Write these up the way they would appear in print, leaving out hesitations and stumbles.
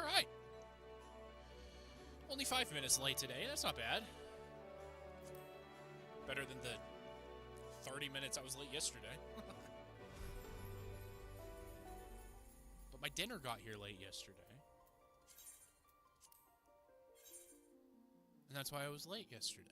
Alright. Only 5 minutes late today. That's not bad. Better than the 30 minutes I was late yesterday. But my dinner got here late yesterday. And that's why I was late yesterday.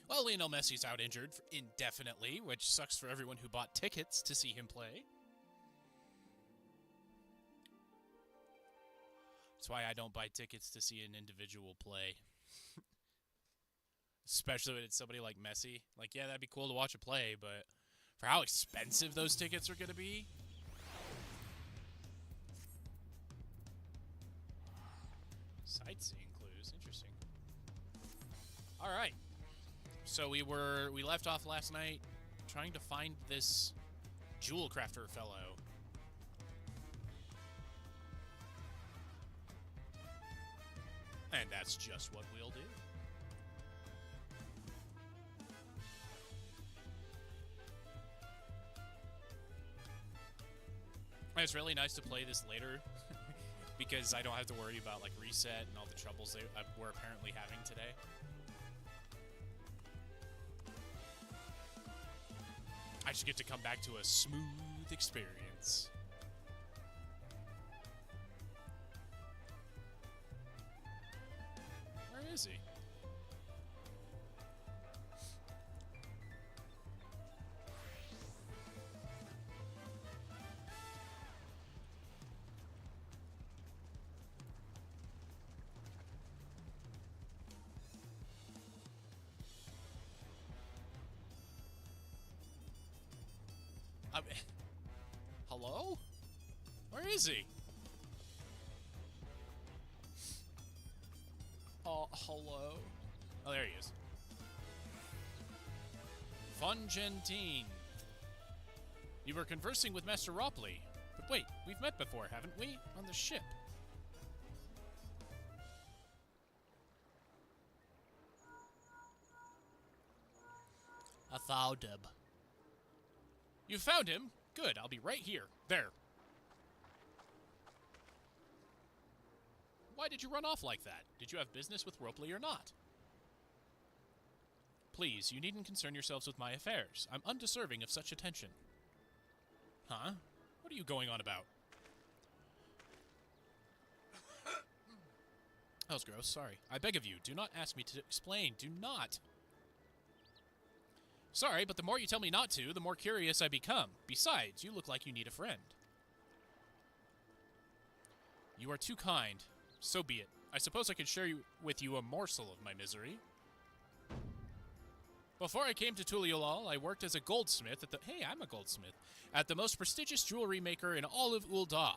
Well, Lionel Messi's out injured indefinitely, which sucks for everyone who bought tickets to see him play. That's why I don't buy tickets to see an individual play. Especially when it's somebody like Messi. Like, yeah, that'd be cool to watch a play, but for how expensive those tickets are going to be... Sightseeing clues. Interesting. All right. So we left off last night trying to find this jewel crafter fellow. And that's just what we'll do. And it's really nice to play this later because I don't have to worry about like reset and all the troubles we're apparently having today. I just get to come back to a smooth experience. Where is he? Hello? Where is he? Hello? Oh, there he is. Fungentine. You were conversing with Master Ropley. But wait, we've met before, haven't we? On the ship. I found him. You found him? Good, I'll be right here. There. Why did you run off like that? Did you have business with Ropley or not? Please, you needn't concern yourselves with my affairs. I'm undeserving of such attention. Huh? What are you going on about? That was gross, sorry. I beg of you, do not ask me to explain. Do not. Sorry, but the more you tell me not to, the more curious I become. Besides, you look like you need a friend. You are too kind. So be it. I suppose I could share with you a morsel of my misery. Before I came to Tuliolal, I worked as a goldsmith at the... Hey, I'm a goldsmith. At the most prestigious jewelry maker in all of Ul'dah,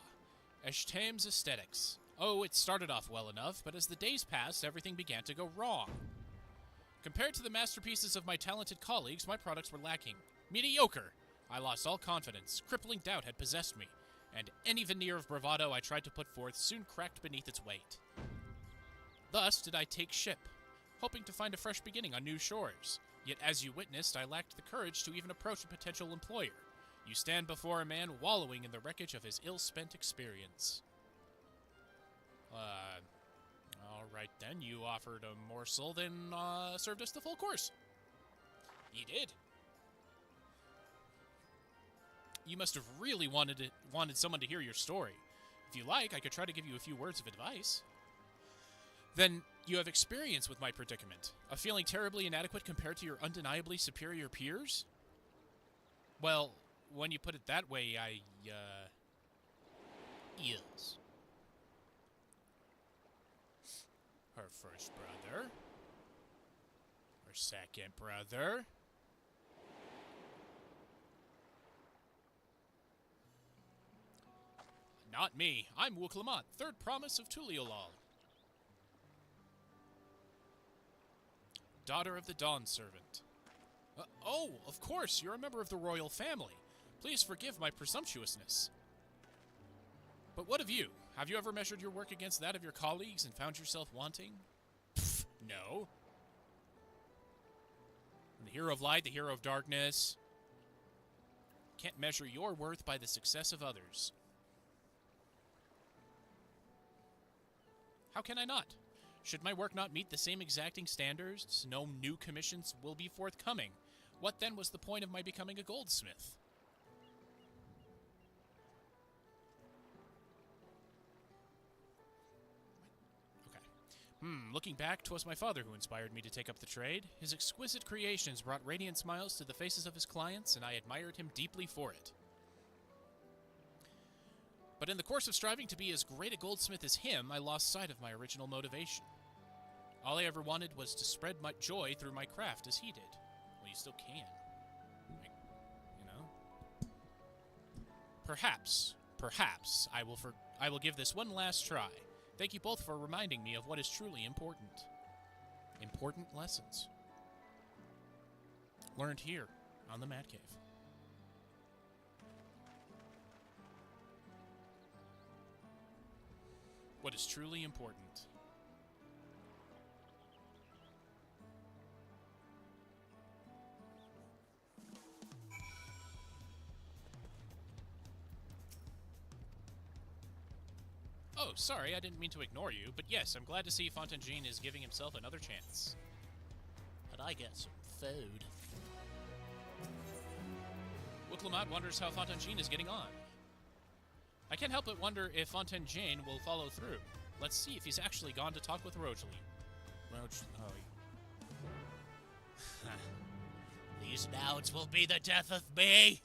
Eshtame's Aesthetics. Oh, it started off well enough, but as the days passed, everything began to go wrong. Compared to the masterpieces of my talented colleagues, my products were lacking. Mediocre! I lost all confidence. Crippling doubt had possessed me, and any veneer of bravado I tried to put forth soon cracked beneath its weight. Thus did I take ship, hoping to find a fresh beginning on new shores. Yet as you witnessed, I lacked the courage to even approach a potential employer. You stand before a man wallowing in the wreckage of his ill-spent experience. Alright then, you offered a morsel, then served us the full course. You did. You must have really wanted someone to hear your story. If you like, I could try to give you a few words of advice. Then you have experience with my predicament, of feeling terribly inadequate compared to your undeniably superior peers? Well, when you put it that way, yes. Her first brother. Her second brother. Not me. I'm Wuklamant, third promise of Tuliolal. Daughter of the Dawn Servant. Oh, of course, you're a member of the royal family. Please forgive my presumptuousness. But what of you? Have you ever measured your work against that of your colleagues and found yourself wanting? Pfft, no. I'm the hero of light, the hero of darkness. Can't measure your worth by the success of others. How can I not? Should my work not meet the same exacting standards, no new commissions will be forthcoming. What then was the point of my becoming a goldsmith? Looking back, 'twas my father who inspired me to take up the trade. His exquisite creations brought radiant smiles to the faces of his clients, and I admired him deeply for it. But in the course of striving to be as great a goldsmith as him, I lost sight of my original motivation. All I ever wanted was to spread my joy through my craft as he did. Well, you still can. You know? Perhaps, I will give this one last try. Thank you both for reminding me of what is truly important. Important lessons. Learned here on the Mad Cave. What is truly important. Oh, sorry, I didn't mean to ignore you, but yes, I'm glad to see Fontaine is giving himself another chance. Could I get some food? Wuklamot wonders how Fontaine is getting on. I can't help but wonder if Fontaine will follow through. Let's see if he's actually gone to talk with Rogely. These doubts will be the death of me!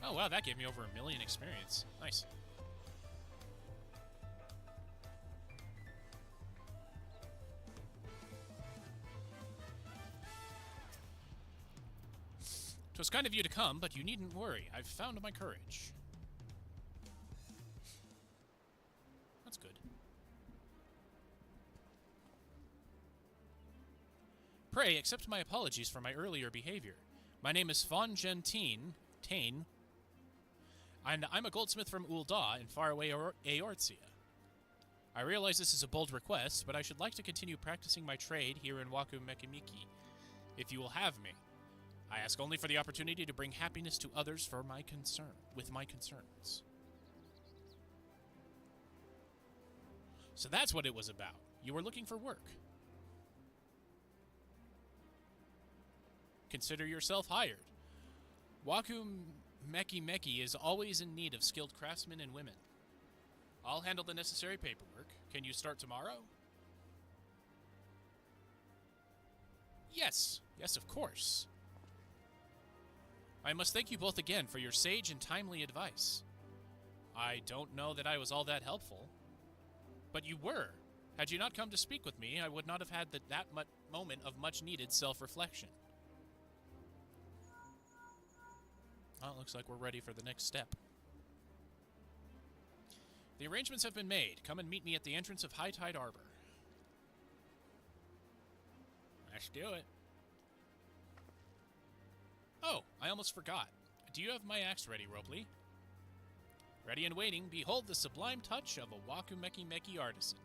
Oh, wow, that gave me over 1 million experience. Nice. "'Twas kind of you to come, but you needn't worry. I've found my courage." That's good. "Pray, accept my apologies for my earlier behavior. My name is Fontaine, and I'm a goldsmith from Ul'dah in faraway Eorzea. I realize this is a bold request, but I should like to continue practicing my trade here in Waku Mekimiki, if you will have me. I ask only for the opportunity to bring happiness to others with my concerns." So that's what it was about. You were looking for work. Consider yourself hired. Waku Meki is always in need of skilled craftsmen and women. I'll handle the necessary paperwork. Can you start tomorrow? Yes, of course. I must thank you both again for your sage and timely advice. I don't know that I was all that helpful, but you were. Had you not come to speak with me, I would not have had that moment of much-needed self-reflection. Well, it looks like we're ready for the next step. The arrangements have been made. Come and meet me at the entrance of High Tide Arbor. Let's do it. Oh, I almost forgot. Do you have my axe ready, Ropley? Ready and waiting, behold the sublime touch of a Waku Meki artisan.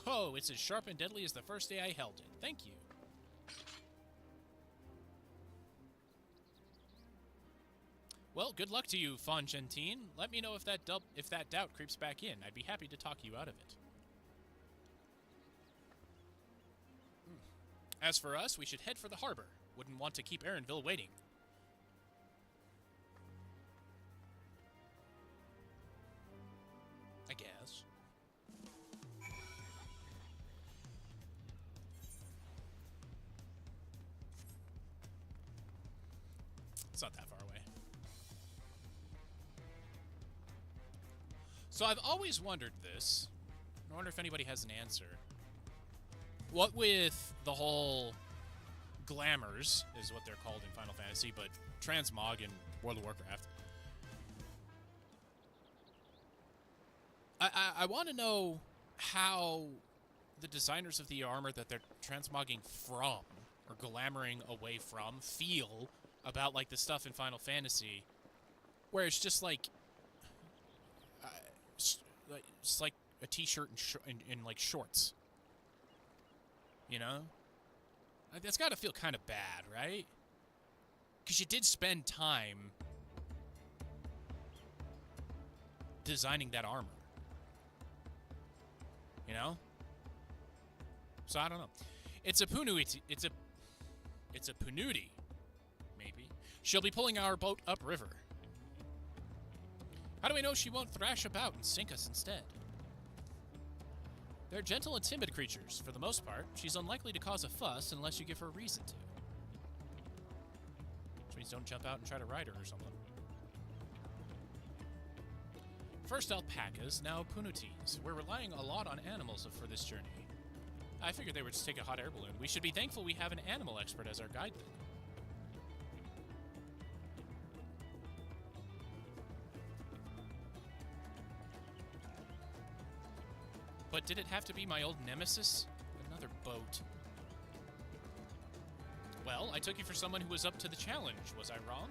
Oh, it's as sharp and deadly as the first day I held it. Thank you. Well, good luck to you, Fontaine. Let me know if that doubt creeps back in. I'd be happy to talk you out of it. As for us, we should head for the harbor. Wouldn't want to keep Erenville waiting. I guess. It's not that far away. So I've always wondered this. I wonder if anybody has an answer. What with the whole glamours, is what they're called in Final Fantasy, but transmog in World of Warcraft. I want to know how the designers of the armor that they're transmogging from, or glamoring away from, feel about, like, the stuff in Final Fantasy, where it's just like, it's like a t-shirt and like, shorts. You know? That's got to feel kind of bad, right? Because you did spend time designing that armor. You know? So I don't know. It's a Punuti. It's a Punuti, maybe. She'll be pulling our boat upriver. How do we know she won't thrash about and sink us instead? They're gentle and timid creatures. For the most part, she's unlikely to cause a fuss unless you give her reason to. Which means don't jump out and try to ride her or something. First alpacas, now Punutis. We're relying a lot on animals for this journey. I figured they would just take a hot air balloon. We should be thankful we have an animal expert as our guide then. But did it have to be my old nemesis? Another boat. Well, I took you for someone who was up to the challenge. Was I wrong?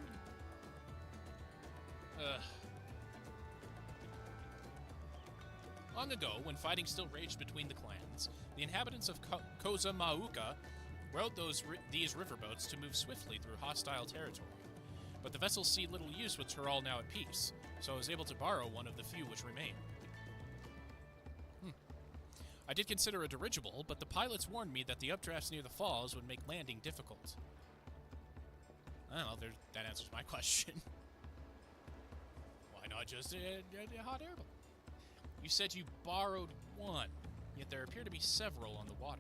Long ago, when fighting still raged between the clans, the inhabitants of Koza Mauka rode these riverboats to move swiftly through hostile territory. But the vessels see little use with Tural now at peace, so I was able to borrow one of the few which remain. I did consider a dirigible, but the pilots warned me that the updrafts near the falls would make landing difficult. Well, that answers my question. Why not just a hot air balloon? You said you borrowed one, yet there appear to be several on the water.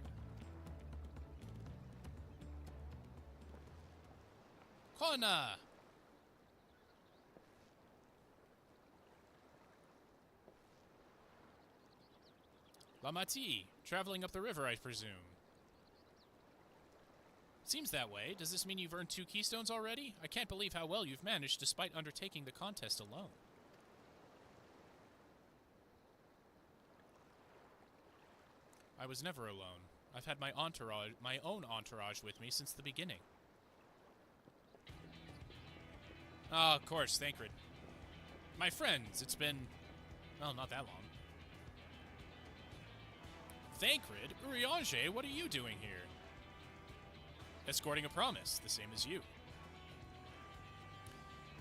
Kona! Lamati, traveling up the river, I presume. Seems that way. Does this mean you've earned 2 keystones already? I can't believe how well you've managed despite undertaking the contest alone. I was never alone. I've had my own entourage with me since the beginning. Ah, of course, Thancred. My friends, it's been, well, not that long. Thancred? Urianger, what are you doing here? Escorting a promise, the same as you.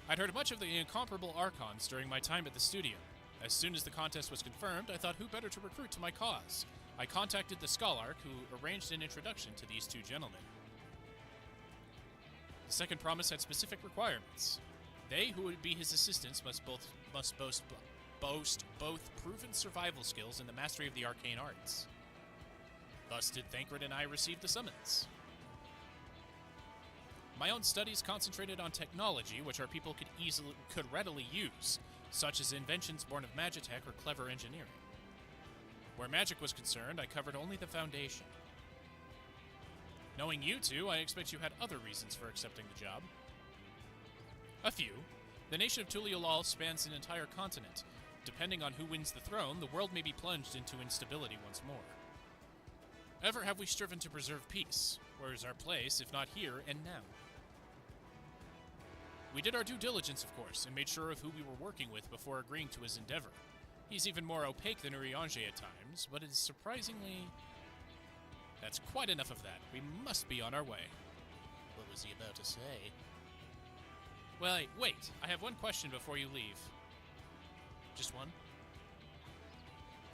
I'd heard much of the incomparable Archons during my time at the studio. As soon as the contest was confirmed, I thought who better to recruit to my cause. I contacted the Scholarch, who arranged an introduction to these 2 gentlemen. The second promise had specific requirements. They who would be his assistants must boast both proven survival skills and the mastery of the arcane arts. Thus did Thancred and I receive the summons. My own studies concentrated on technology, which our people could readily use, such as inventions born of magitech or clever engineering. Where magic was concerned, I covered only the foundation. Knowing you 2, I expect you had other reasons for accepting the job. A few. The nation of Tuliolal spans an entire continent. Depending on who wins the throne, the world may be plunged into instability once more. Ever have we striven to preserve peace? Where is our place, if not here and now? We did our due diligence, of course, and made sure of who we were working with before agreeing to his endeavor. He's even more opaque than Urianger at times, but is surprisingly... That's quite enough of that. We must be on our way. What was he about to say? Well, wait. I have one question before you leave. Just one?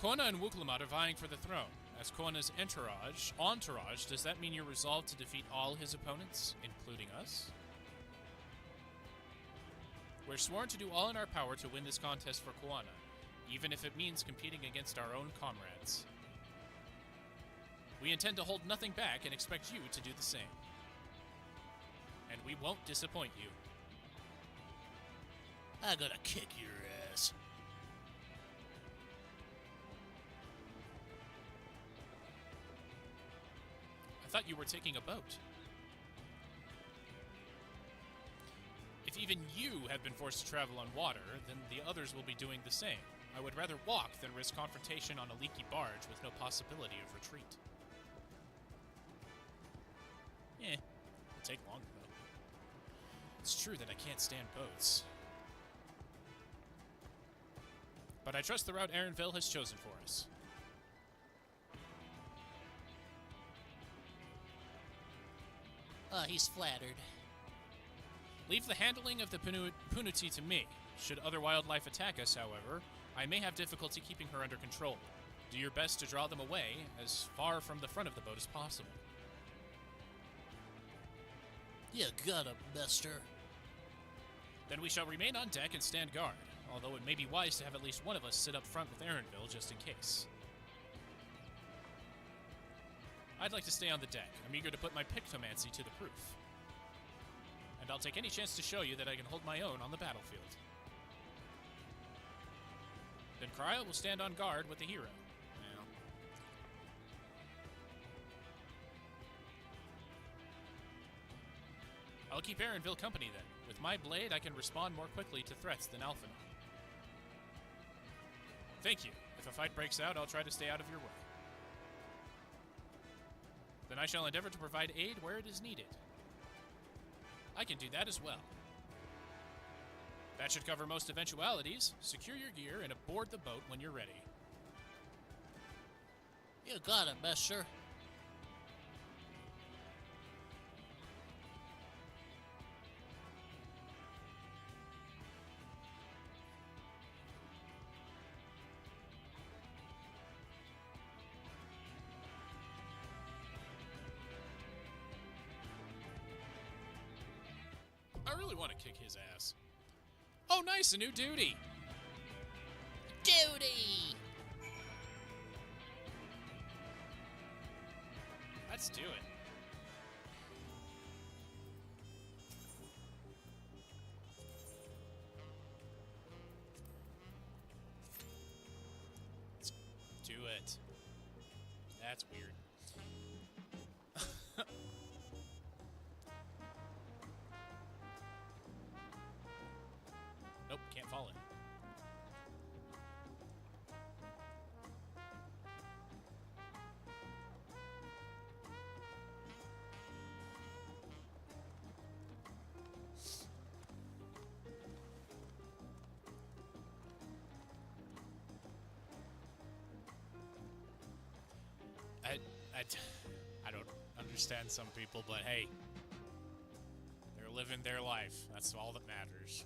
Kona and Wuklamad are vying for the throne. As Kona's entourage, does that mean you're resolved to defeat all his opponents, including us? We're sworn to do all in our power to win this contest for Koana, even if it means competing against our own comrades. We intend to hold nothing back and expect you to do the same. And we won't disappoint you. I'm gonna kick your ass. I thought you were taking a boat. If even you have been forced to travel on water, then the others will be doing the same. I would rather walk than risk confrontation on a leaky barge with no possibility of retreat. It'll take longer, though. It's true that I can't stand boats. But I trust the route Erenville has chosen for us. He's flattered. Leave the handling of the Punuti to me. Should other wildlife attack us, however, I may have difficulty keeping her under control. Do your best to draw them away as far from the front of the boat as possible. You got him, mister. Then we shall remain on deck and stand guard, although it may be wise to have at least one of us sit up front with Erenville just in case. I'd like to stay on the deck. I'm eager to put my pictomancy to the proof. And I'll take any chance to show you that I can hold my own on the battlefield. Then Cryo will stand on guard with the hero. I'll keep Erenville company then. With my blade, I can respond more quickly to threats than Alphinaud. Thank you. If a fight breaks out, I'll try to stay out of your way. Then I shall endeavor to provide aid where it is needed. I can do that as well. That should cover most eventualities. Secure your gear and aboard the boat when you're ready. You got it, mister. I really want to kick his ass. Oh, nice, a new duty. Duty! Let's do it. Let's do it. That's weird. Nope, can't fall in. I don't understand some people, but hey, they're living their life. That's all that matters.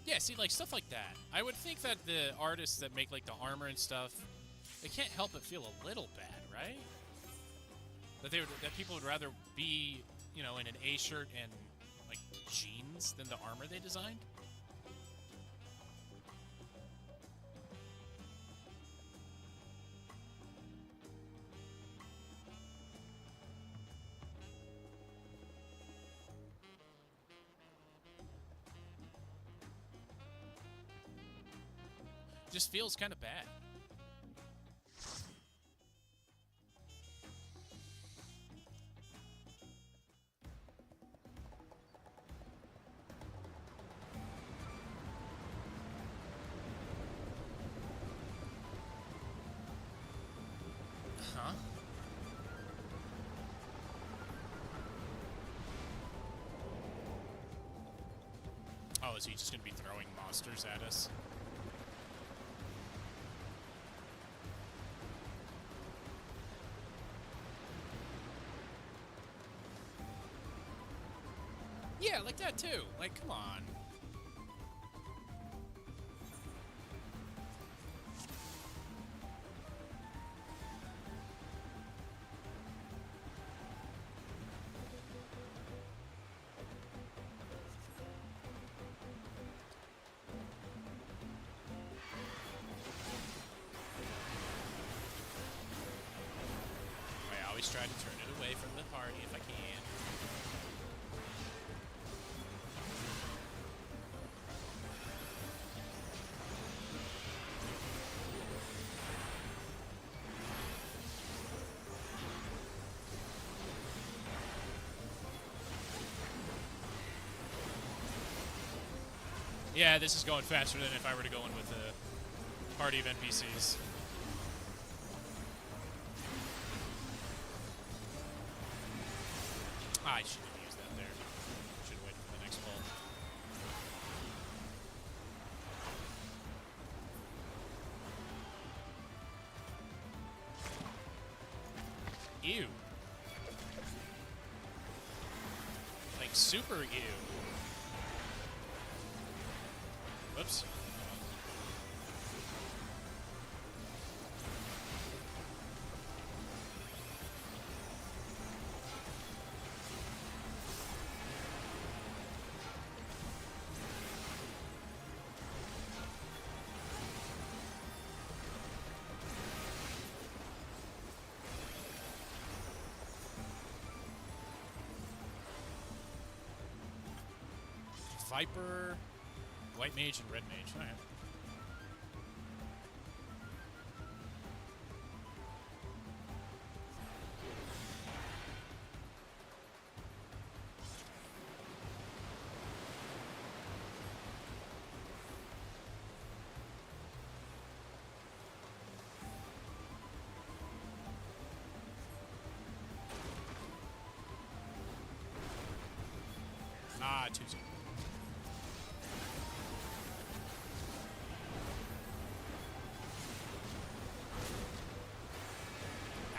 Yeah, see, like, stuff like that. I would think that the artists that make, like, the armor and stuff, they can't help but feel a little bad, right? That people would rather be, you know, in an A shirt and, like, jeans than the armor they designed. Just feels kind of bad. Huh? Oh, is he just going to be throwing monsters at us? Yeah, like that too. Like, come on. I always try to turn it away from the party if I can. Yeah, this is going faster than if I were to go in with a party of NPCs. I shouldn't have used that there. Should have waited for the next ball. Ew. Like, super ew. Whoops. Viper, White Mage, and Red Mage. All right. Ah, 2-0.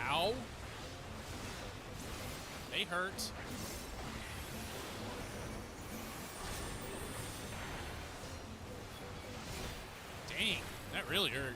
Ow. They hurt. Dang, that really hurt.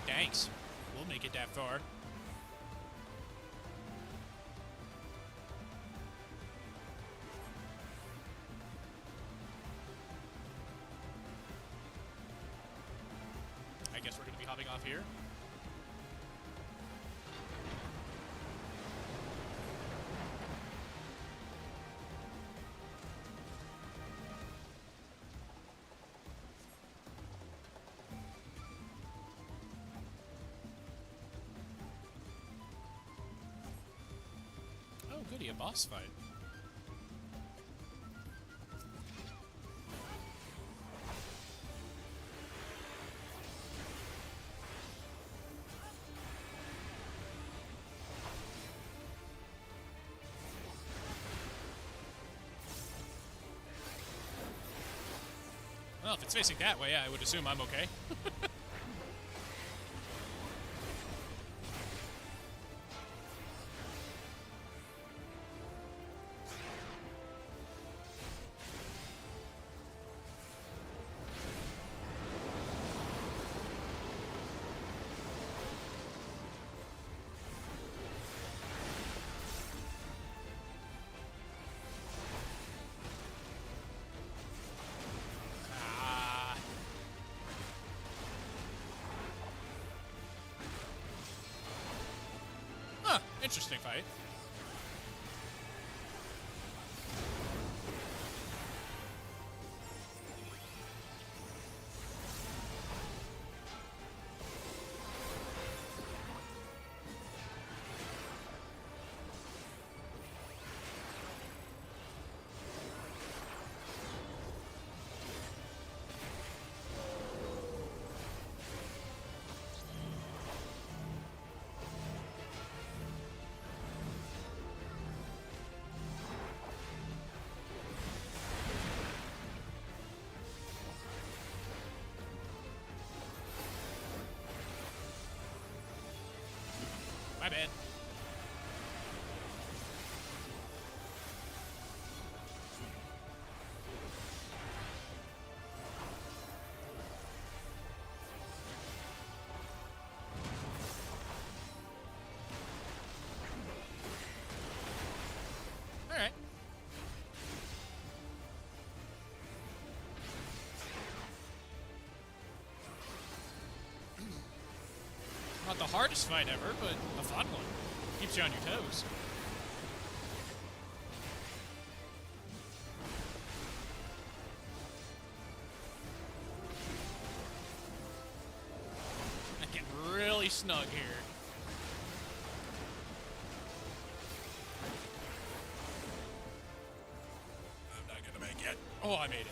Thanks. We'll make it that far. I guess we're going to be hopping off here. Oh, goody, a boss fight. Well, if it's facing that way, I would assume I'm okay. Huh, interesting fight. My bad. hardest fight ever, but a fun one. Keeps you on your toes. I get really snug here. I'm not gonna make it. Oh, I made it.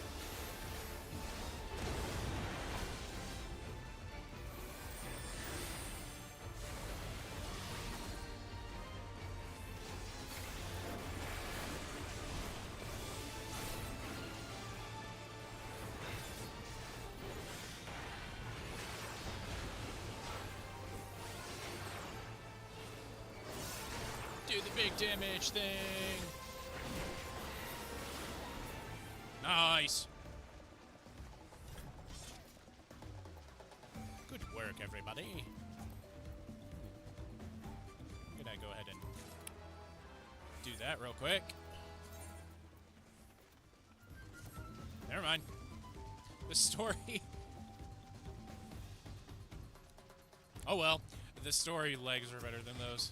Do the big damage thing. Nice. Good work, everybody. I'm gonna go ahead and do that real quick. Never mind. The story. Oh well. The story legs are better than those.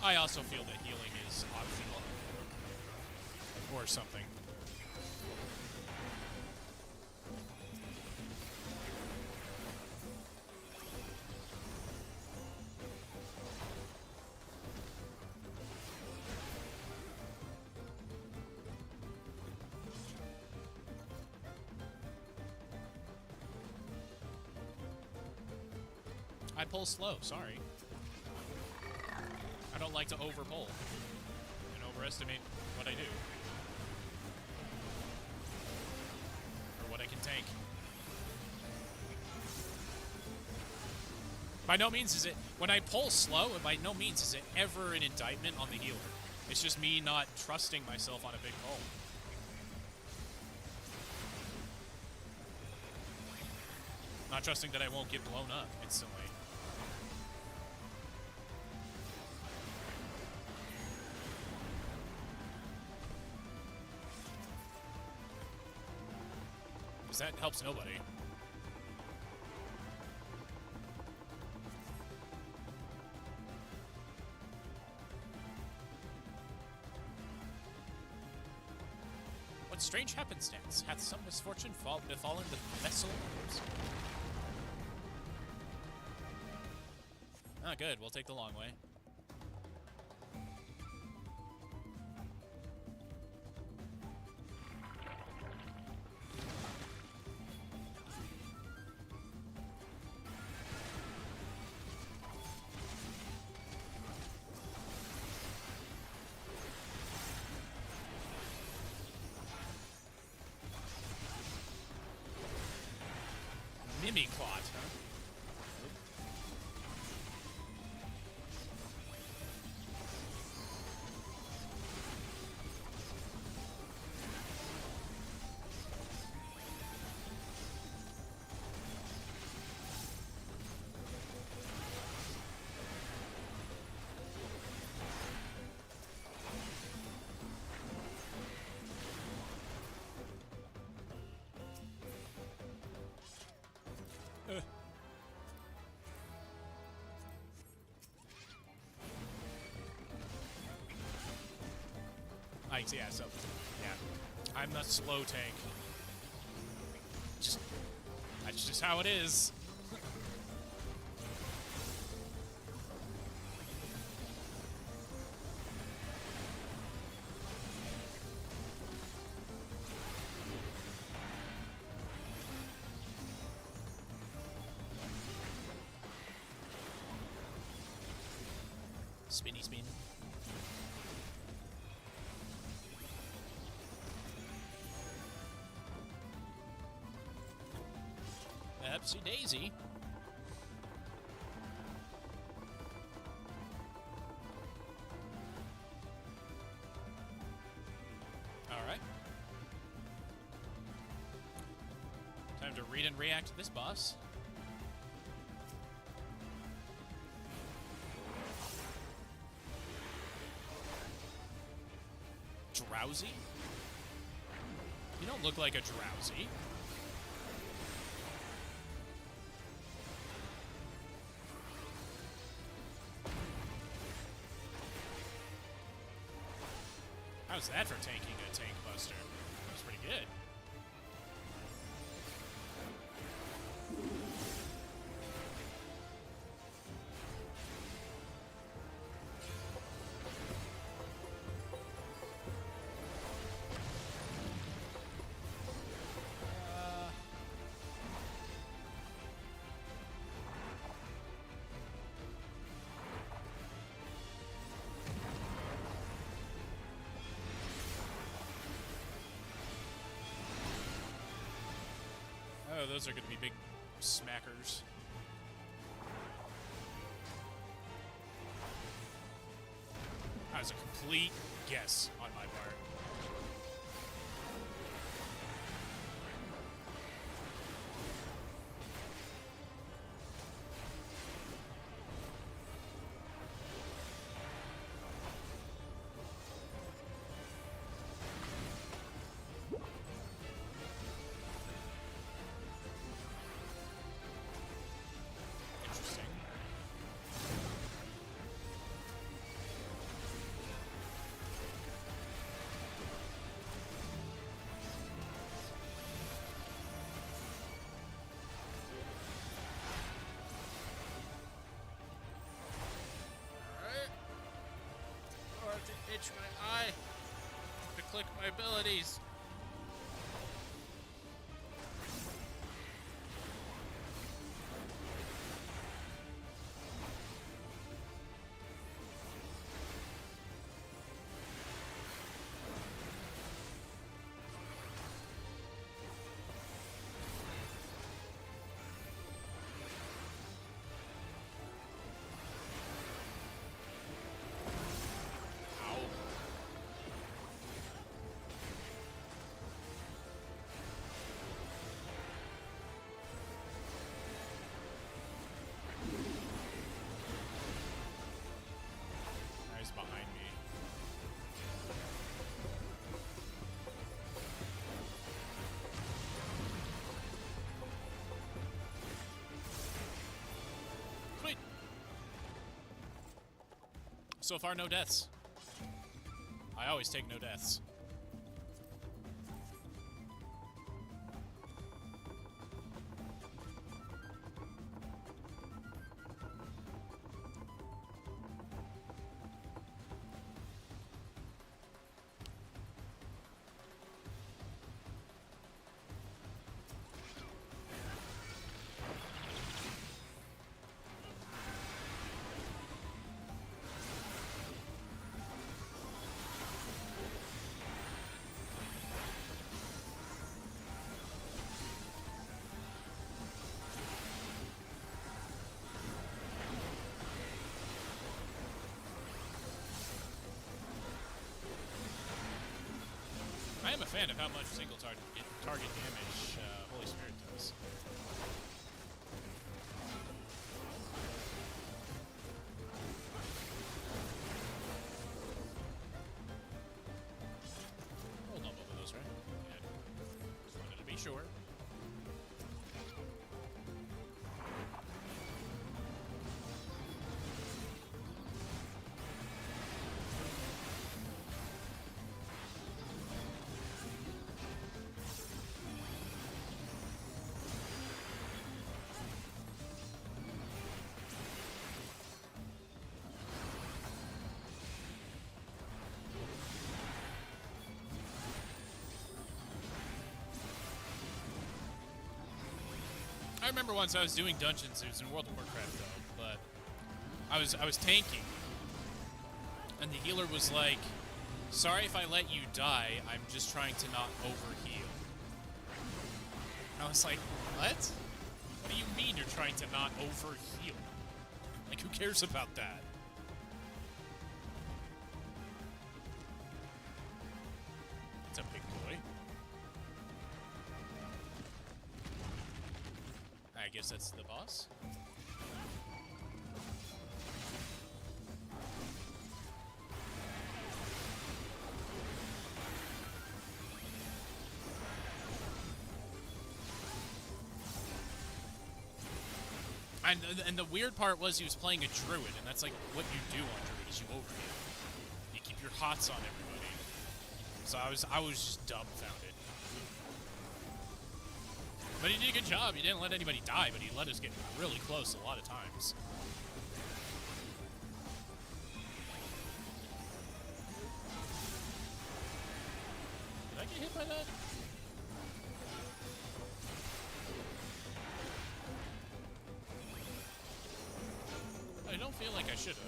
I also feel that healing is optional. Or something. I pull slow, sorry. I don't like to over-pull and overestimate what I do. Or what I can tank. By no means is it, when I pull slow, by no means is it ever an indictment on the healer. It's just me not trusting myself on a big pull. Not trusting that I won't get blown up instantly. Because that helps nobody. What strange happenstance hath some misfortune befallen the vessel arms? Ah, good. We'll take the long way. Mimiclot, huh? Yeah, so, yeah. I'm the slow tank. That's just how it is. Spinny spin. Upsy daisy. All right. Time Time to read and react to this boss. Drowsy? You don't look like a Drowsy. How's that for tanking a tank buster? That was pretty good. Oh, those are going to be big smackers. That was a complete guess on my part. Interesting. Alright. I have to itch my eye to click my abilities. Ow. Now he's behind me. Sweet. So far, no deaths. I always take no deaths. I am a fan of how much single target damage Holy Spirit does. Hold on both of those, right? Yeah. Just wanted to be sure. I remember once I was doing dungeons. It was in World of Warcraft though, but I was tanking, and the healer was like, "Sorry if I let you die. I'm just trying to not overheal." I was like, "What? What do you mean you're trying to not overheal? Like, who cares about that?" It's a big boy. guess that's the boss. And the weird part was he was playing a druid, and that's like what you do on druid is you overheal. You keep your hots on everybody. So I was just dumbfounded. But he did a good job. He didn't let anybody die, but he let us get really close a lot of times. Did I get hit by that? I don't feel like I should have.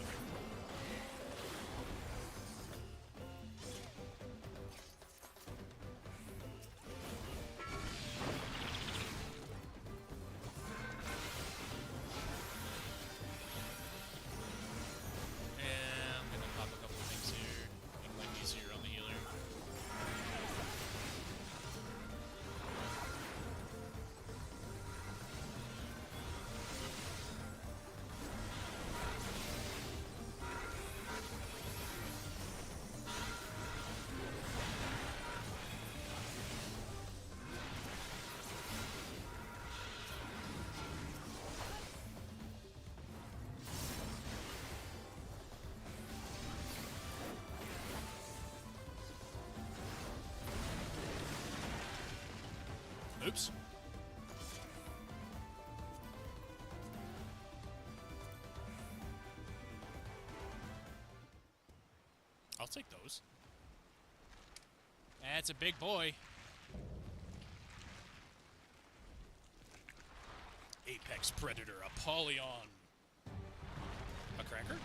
And I'm gonna pop a couple of things here. Make life easier on the healer. Oops. I'll take those. That's a big boy. Apex Predator, Apollyon. A cracker?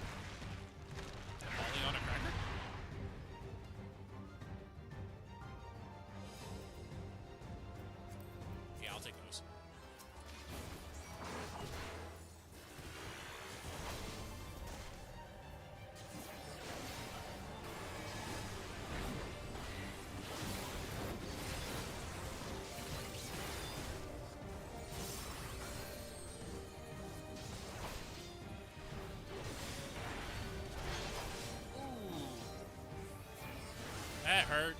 Apollyon, a cracker? Yeah, I'll take those. Ooh. That hurt.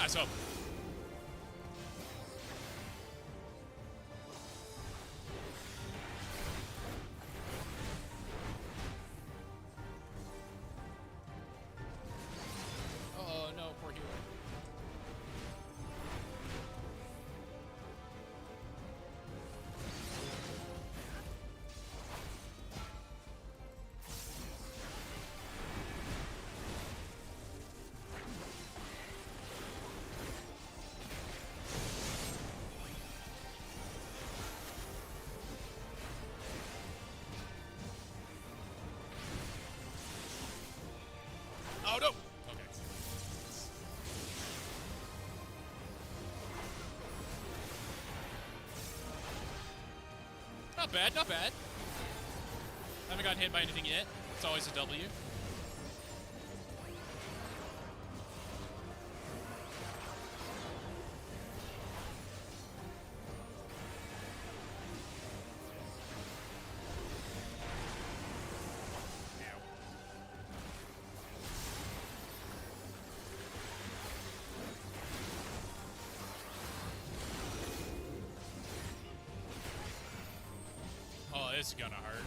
So oh no, poor hero. Oh no! Okay. Not bad, not bad. Haven't gotten hit by anything yet. It's always a W. Oh, this is gonna hurt.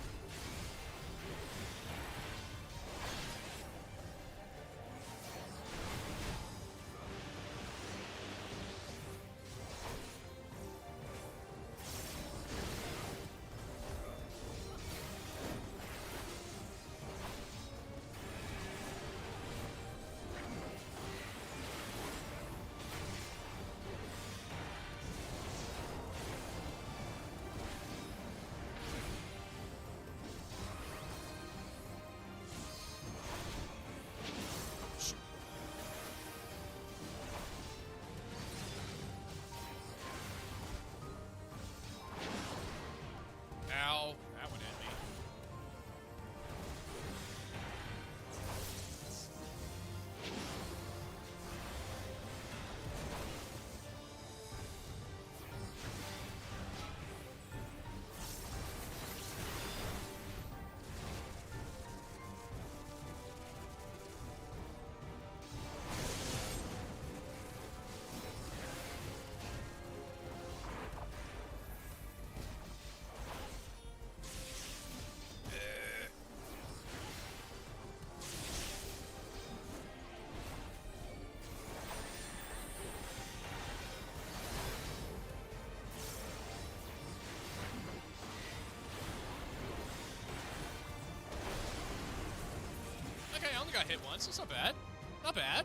We got hit once. That's not bad. Not bad.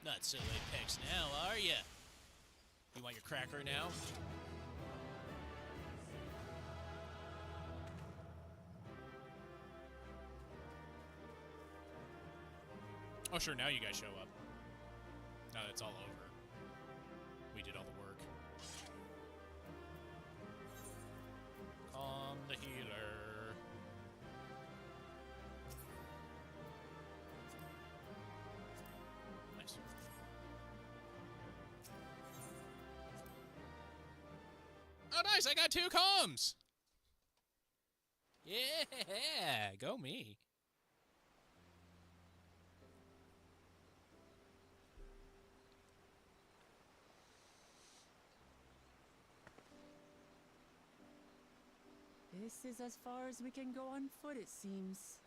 Not so apex now, are ya? You want your cracker now? Oh, sure, now you guys show up. Now that it's all over. We did all the work. Calm the healer. Nice. Oh, nice! I got 2 comms! Yeah! Go me. This is as far as we can go on foot, it seems.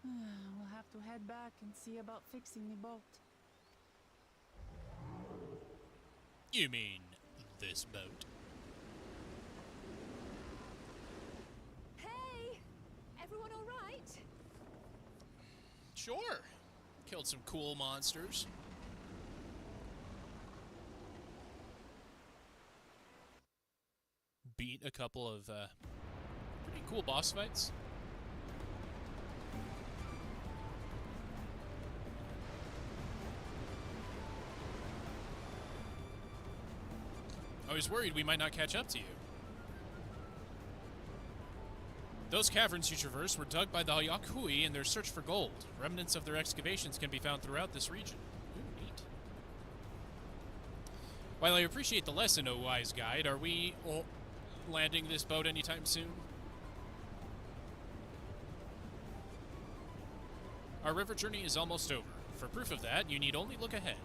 We'll have to head back and see about fixing the boat. You mean this boat? Hey! Everyone all right? Sure. Killed some cool monsters. Beat a couple of pretty cool boss fights. I was worried we might not catch up to you. Those caverns you traverse were dug by the Yakui in their search for gold. Remnants of their excavations can be found throughout this region. Ooh, neat. While I appreciate the lesson, O wise guide, are we landing this boat anytime soon? Our river journey is almost over. For proof of that, you need only look ahead.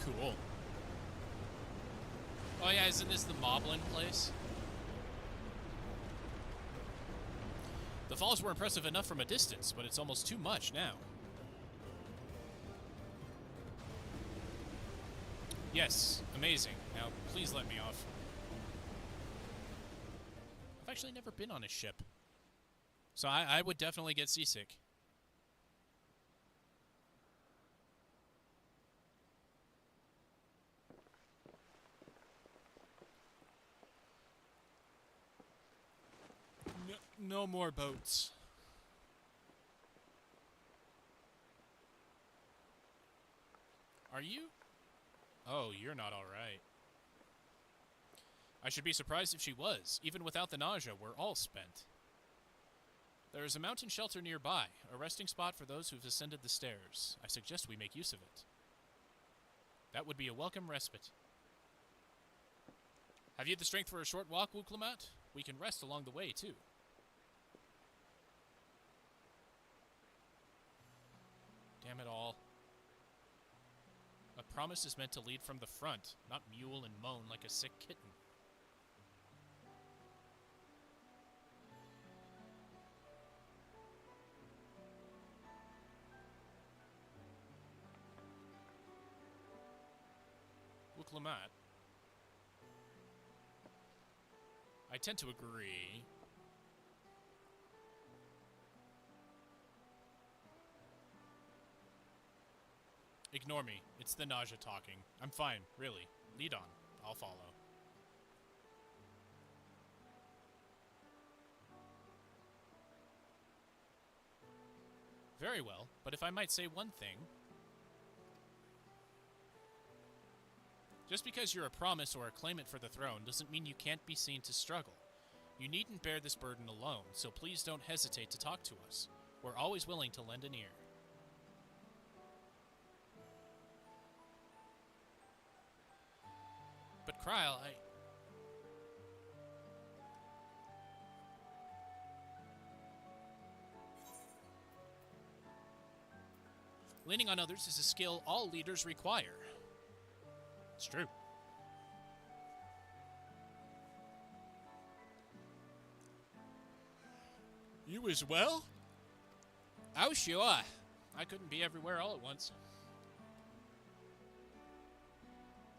Cool. Oh yeah, isn't this the Moblin place? The falls were impressive enough from a distance, but it's almost too much now. Yes, amazing. Now, please let me off. I've actually never been on a ship. So I would definitely get seasick. No more boats. Are you? Oh, you're not all right. I should be surprised if she was. Even without the nausea, we're all spent. There is a mountain shelter nearby, a resting spot for those who've ascended the stairs. I suggest we make use of it. That would be a welcome respite. Have you the strength for a short walk, Wuklemat? We can rest along the way, too. Damn it all. A promise is meant to lead from the front, not mule and moan like a sick kitten. Wuklemat. I tend to agree. Ignore me. It's the nausea talking. I'm fine, really. Lead on. I'll follow. Very well, but if I might say one thing. Just because you're a promise or a claimant for the throne doesn't mean you can't be seen to struggle. You needn't bear this burden alone, so please don't hesitate to talk to us. We're always willing to lend an ear. But Krile, leaning on others is a skill all leaders require. It's true. You as well? Oh, sure. I couldn't be everywhere all at once.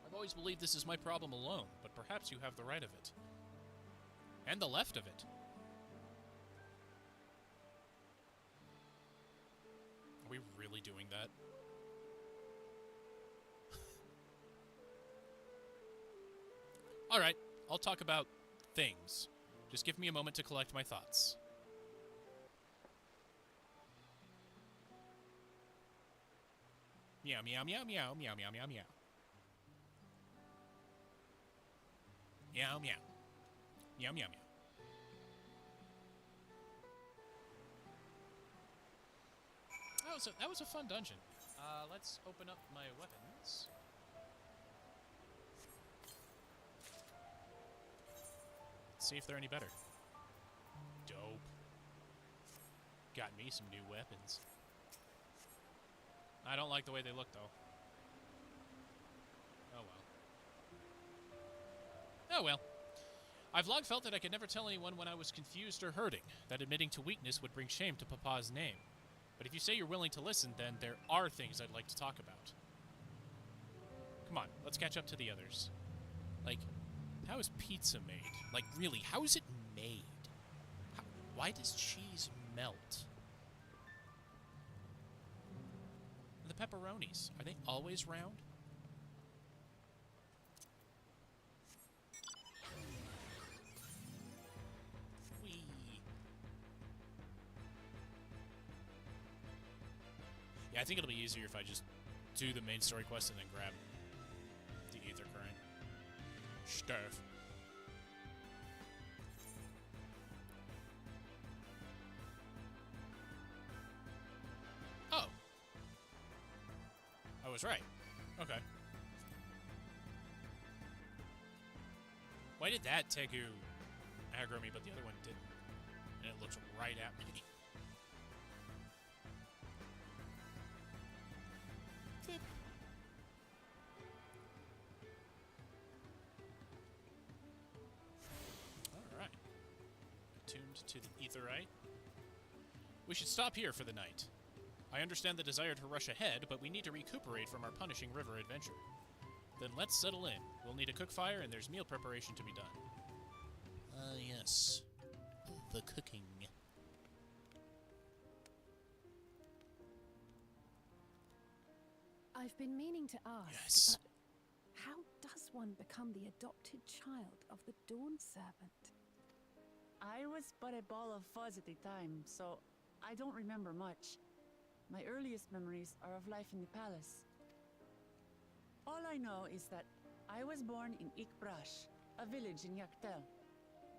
I've always believed this is my problem alone, but perhaps you have the right of it. And the left of it. Are we really doing that? Alright, I'll talk about things. Just give me a moment to collect my thoughts. Meow, meow, meow, meow, meow, meow, meow, meow. Meow, meow. Meow, meow, meow. That was a fun dungeon. Let's open up my weapons. Let's see if they're any better. Dope. Got me some new weapons. I don't like the way they look, though. Oh well. Oh well. I've long felt that I could never tell anyone when I was confused or hurting, that admitting to weakness would bring shame to Papa's name. But if you say you're willing to listen, then there are things I'd like to talk about. Come on, let's catch up to the others. Like, how is pizza made? Like, really, how is it made? Why does cheese melt? The pepperonis, are they always round? Whee. Yeah, I think it'll be easier if I just do the main story quest and then grab the Aether Current stuff. Oh. I was right. Okay. Why did that Tegu aggro me, but the other one didn't? And it looks right at me. Flip. Alright. Attuned to the Aetherite. We should stop here for the night. I understand the desire to rush ahead, but we need to recuperate from our punishing river adventure. Then let's settle in. We'll need a cook fire, and there's meal preparation to be done. Yes. The cooking. I've been meaning to ask, Yes. but how does one become the adopted child of the Dawn Servant? I was but a ball of fuzz at the time, so I don't remember much. My earliest memories are of life in the palace. All I know is that I was born in Ikbrash, a village in Yaktel.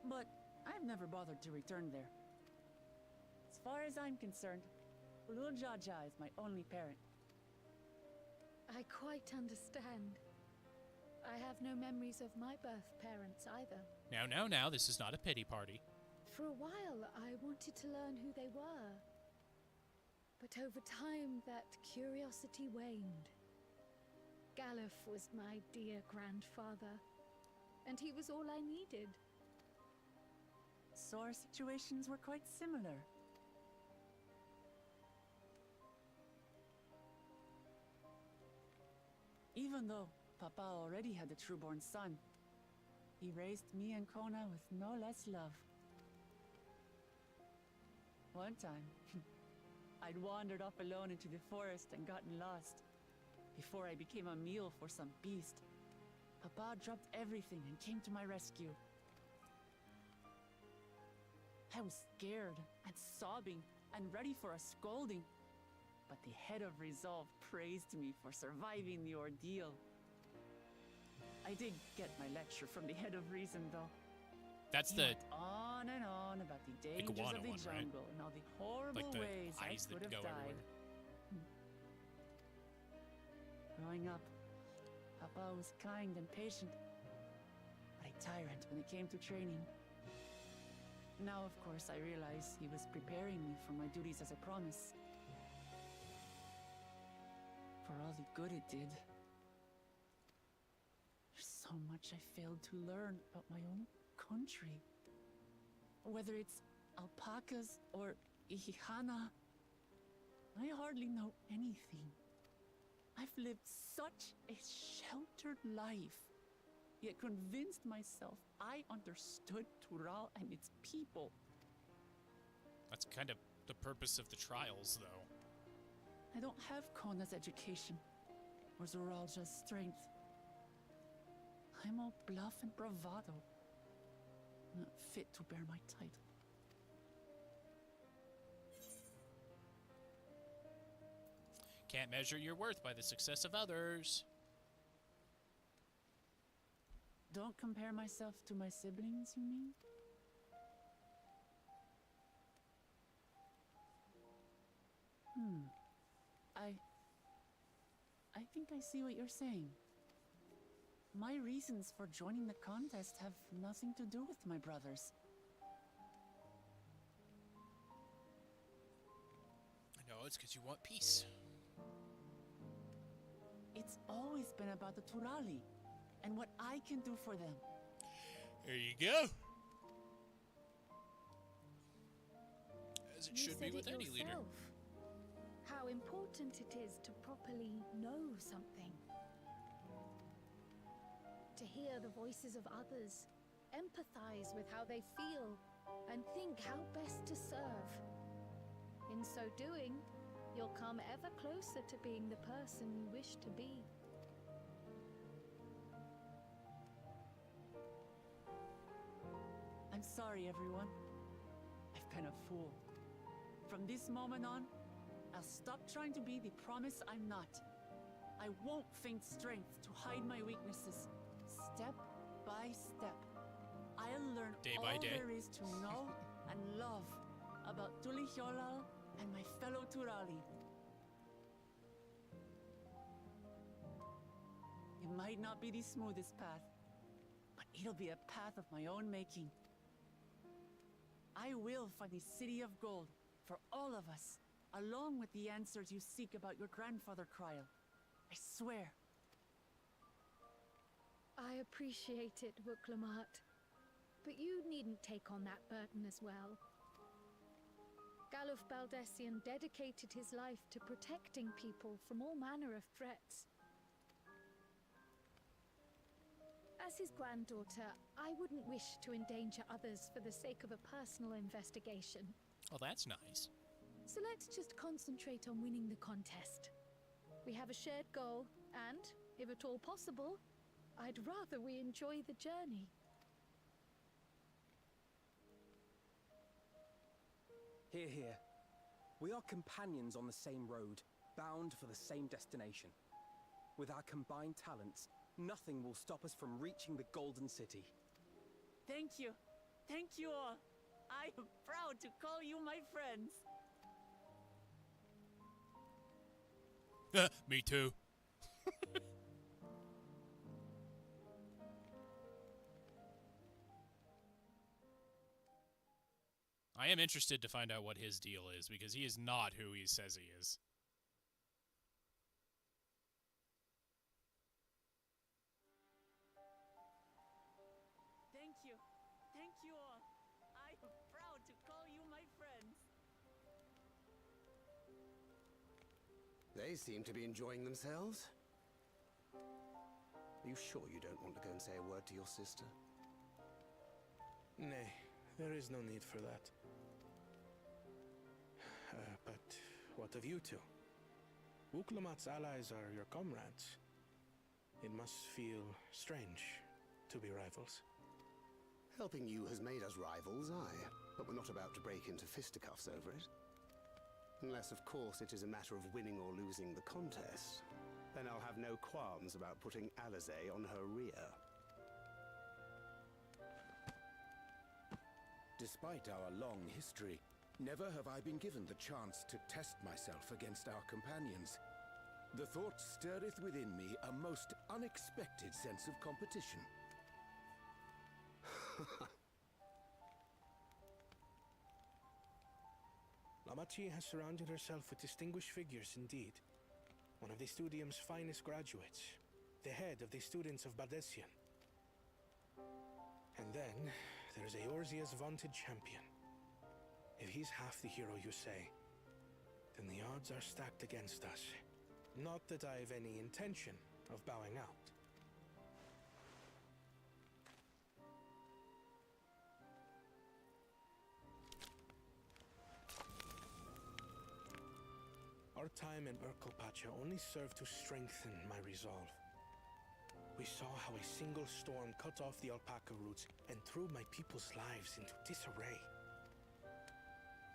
But I've never bothered to return there. As far as I'm concerned, Ulul Jaja is my only parent. I quite understand. I have no memories of my birth parents either. Now, this is not a pity party. For a while, I wanted to learn who they were. But over time, that curiosity waned. Galuf was my dear grandfather, and he was all I needed. So our situations were quite similar. Even though Papa already had a trueborn son, he raised me and Kona with no less love. One time, I'd wandered off alone into the forest and gotten lost. Before I became a meal for some beast, Papa dropped everything and came to my rescue. I was scared and sobbing and ready for a scolding, but the head of resolve praised me for surviving the ordeal. I did get my lecture from the head of reason, though. That's He the went on and on about the dangers iguana of the one, right? jungle and all the horrible like the ways I eyes could that have go died. everywhere. Growing up, Papa was kind and patient, but a tyrant when it came to training. Now, of course, I realize he was preparing me for my duties as a promise. For all the good it did. There's so much I failed to learn about my own country. Whether it's alpacas or Ihihana. I hardly know anything. I've lived such a sheltered life, yet convinced myself I understood Tural and its people. That's kind of the purpose of the trials, though. I don't have Kona's education, or Zoralja's strength. I'm all bluff and bravado, not fit to bear my title. Can't measure your worth by the success of others. Don't compare myself to my siblings, you mean? I think I see what you're saying. My reasons for joining the contest have nothing to do with my brothers. No, it's because you want peace. It's always been about the Turali and what I can do for them. There you go. As it You should be said with it any leader. yourself. How important it is to properly know something. To hear the voices of others, empathize with how they feel, and think how best to serve. In so doing, you'll come ever closer to being the person you wish to be. I'm sorry, everyone. I've been a fool. From this moment on, I'll stop trying to be the promise I'm not. I won't feign strength to hide my weaknesses. Step by step, I'll learn Day all by day. there is to know and love about Tulihyolal and my fellow Turali. It might not be the smoothest path, but it'll be a path of my own making. I will find the City of Gold for all of us, along with the answers you seek about your grandfather, Kryl. I swear. I appreciate it, Wuklamart. But you needn't take on that burden as well. Galuf Baldessian dedicated his life to protecting people from all manner of threats. As his granddaughter, I wouldn't wish to endanger others for the sake of a personal investigation. Oh, that's nice. So let's just concentrate on winning the contest. We have a shared goal, and, if at all possible, I'd rather we enjoy the journey. Hear, hear. We are companions on the same road, bound for the same destination. With our combined talents, nothing will stop us from reaching the Golden City. Thank you. Thank you all. I am proud to call you my friends. Me too. I am interested to find out what his deal is, because he is not who he says he is. Thank you. Thank you all. I am proud to call you my friends. They seem to be enjoying themselves. Are you sure you don't want to go and say a word to your sister? Nay, there is no need for that. But what of you two? Wuklamot's allies are your comrades. It must feel strange to be rivals. Helping you has made us rivals, aye, but we're not about to break into fisticuffs over it. Unless, of course, it is a matter of winning or losing the contest. Then I'll have no qualms about putting Alizé on her rear. Despite our long history, never have I been given the chance to test myself against our companions. The thought stirreth within me a most unexpected sense of competition. Lamachi has surrounded herself with distinguished figures indeed. One of the Studium's finest graduates, the head of the students of Baldessian. And then there's Eorzea's vaunted champion. If he's half the hero you say, then the odds are stacked against us. Not that I've any intention of bowing out. Our time in Urkelpacha only served to strengthen my resolve. We saw how a single storm cut off the alpaca roots and threw my people's lives into disarray.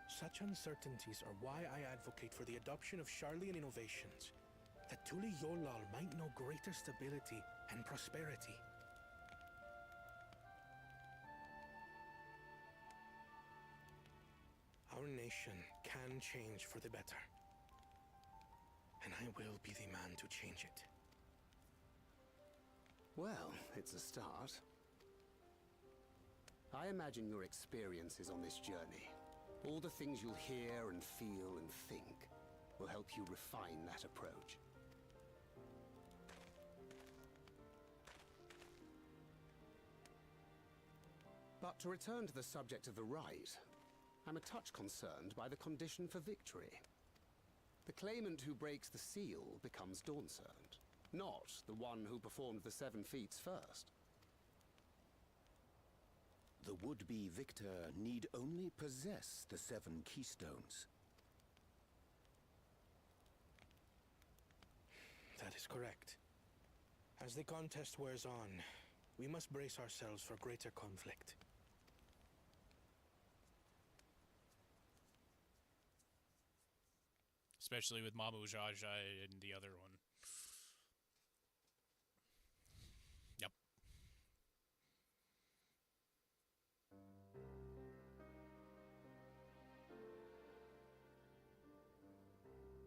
Such uncertainties are why I advocate for the adoption of Sharlayan innovations, that Tuli Yolal might know greater stability and prosperity. Our nation can change for the better, and I will be the man to change it. Well, it's a start. I imagine your experiences on this journey, all the things you'll hear and feel and think, will help you refine that approach. But to return to the subject of the rite, I'm a touch concerned by the condition for victory. The claimant who breaks the seal becomes Dawnservant, not the one who performed the 7 feats first. The would-be victor need only possess the 7 keystones. That is correct. As the contest wears on, we must brace ourselves for greater conflict. Especially with Mamu Jaja and the other one. Yep.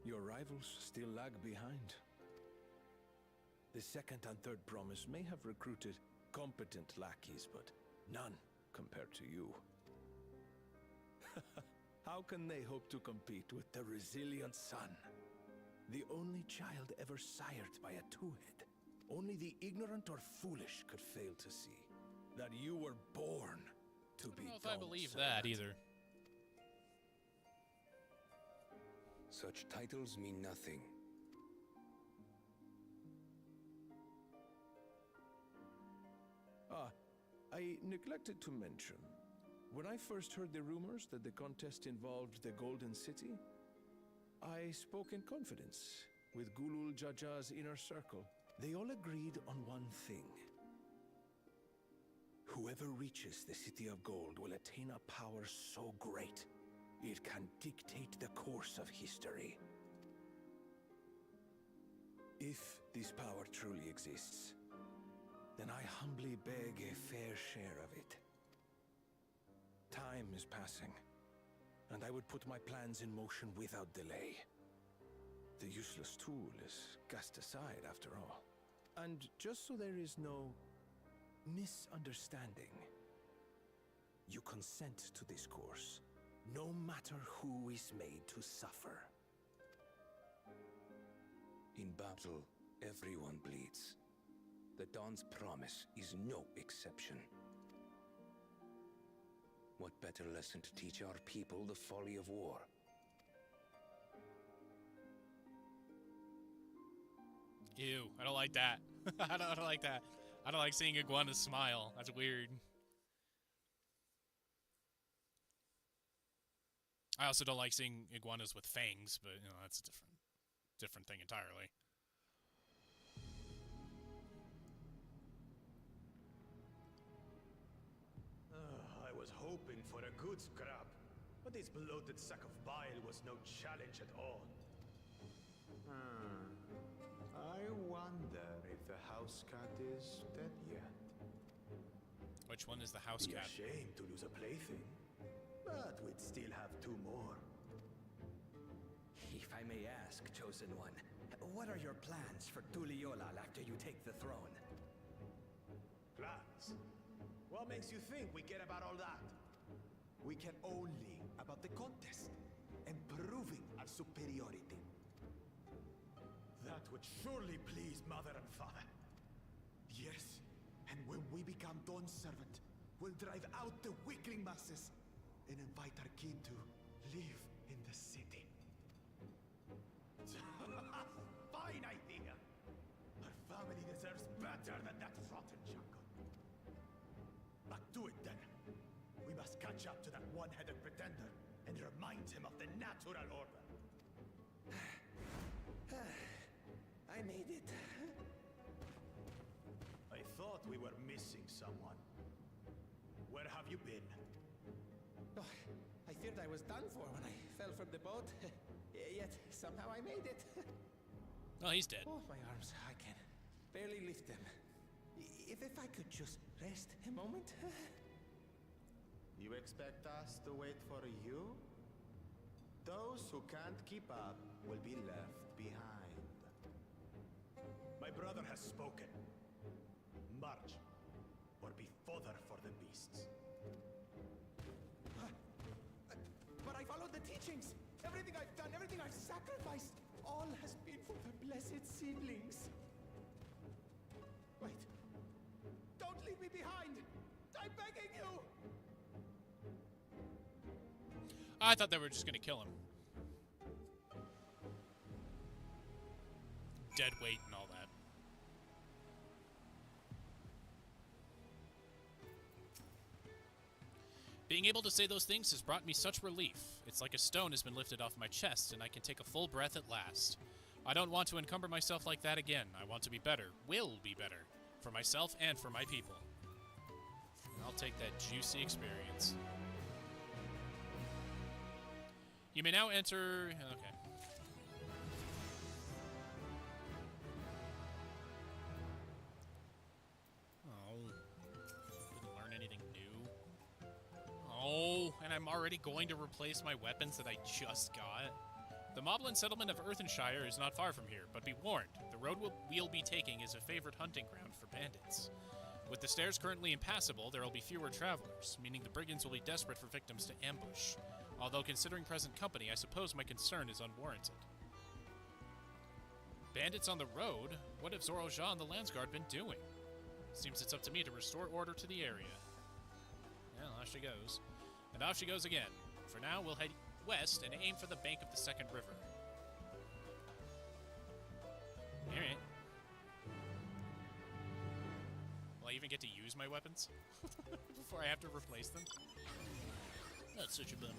Your rivals still lag behind. The second and third promise may have recruited competent lackeys, but none compared to you. How can they hope to compete with the resilient son? The only child ever sired by a two-head. Only the ignorant or foolish could fail to see that you were born to be I don't know if I believe that either. Such titles mean nothing. I neglected to mention. When I first heard the rumors that the contest involved the Golden City, I spoke in confidence with Gulul Jaja's inner circle. They all agreed on one thing. Whoever reaches the City of Gold will attain a power so great, it can dictate the course of history. If this power truly exists, then I humbly beg a fair share of it. Time is passing, and I would put my plans in motion without delay. The useless tool is cast aside after all. And just so there is no misunderstanding, you consent to this course, no matter who is made to suffer. In battle, everyone bleeds. The Dawn's promise is no exception. What better lesson to teach our people the folly of war? Ew, I don't like that. I don't like that. I don't like seeing iguanas smile. That's weird. I also don't like seeing iguanas with fangs, but you know, that's a different thing entirely. I was hoping for a good scrap, but this bloated sack of bile was no challenge at all. I wonder if the house cat is dead yet. Which one is the house Be cat? a shame to lose a plaything, but we'd still have 2 more. If I may ask, Chosen One, what are your plans for Tuli Yolal after you take the throne? Plans? What makes you think we care about all that? We care only about the contest and proving our superiority. That would surely please Mother and Father. Yes, and when we become Dawnservant, we'll drive out the weakling masses and invite our kin to live in the city. better than that rotten jungle. But do it then. We must catch up to that one-headed pretender and remind him of the natural order. I made it. I thought we were missing someone. Where have you been? Oh, I feared I was done for when I fell from the boat. Yet somehow I made it. Oh, he's dead. Oh, my arms. I can barely lift them. If I could just rest a moment. You expect us to wait for you? Those who can't keep up will be left behind. My brother has spoken. March, or be fodder for the beasts. But I followed the teachings. Everything I've done, everything I've sacrificed, all has been for the blessed seedlings. Wait. Don't leave me behind! I'm begging you! I thought they were just gonna kill him. Dead weight and all that. Being able to say those things has brought me such relief. It's like a stone has been lifted off my chest, and I can take a full breath at last. I don't want to encumber myself like that again. I want to be better. Will be better. For myself and for my people. I'll take that juicy experience. You may now enter... Okay. Oh. Didn't learn anything new. Oh, and I'm already going to replace my weapons that I just got. The Moblin settlement of Earthenshire is not far from here, but be warned, the road we'll be taking is a favorite hunting ground for bandits. With the stairs currently impassable, there will be fewer travelers, meaning the brigands will be desperate for victims to ambush. Although considering present company, I suppose my concern is unwarranted. Bandits on the road? What have Zorozha and the Landsguard been doing? Seems it's up to me to restore order to the area. Well, off she goes. And off she goes again. For now, we'll head west and aim for the bank of the second river. Alright. Will I even get to use my weapons? Before I have to replace them? That's such a bummer.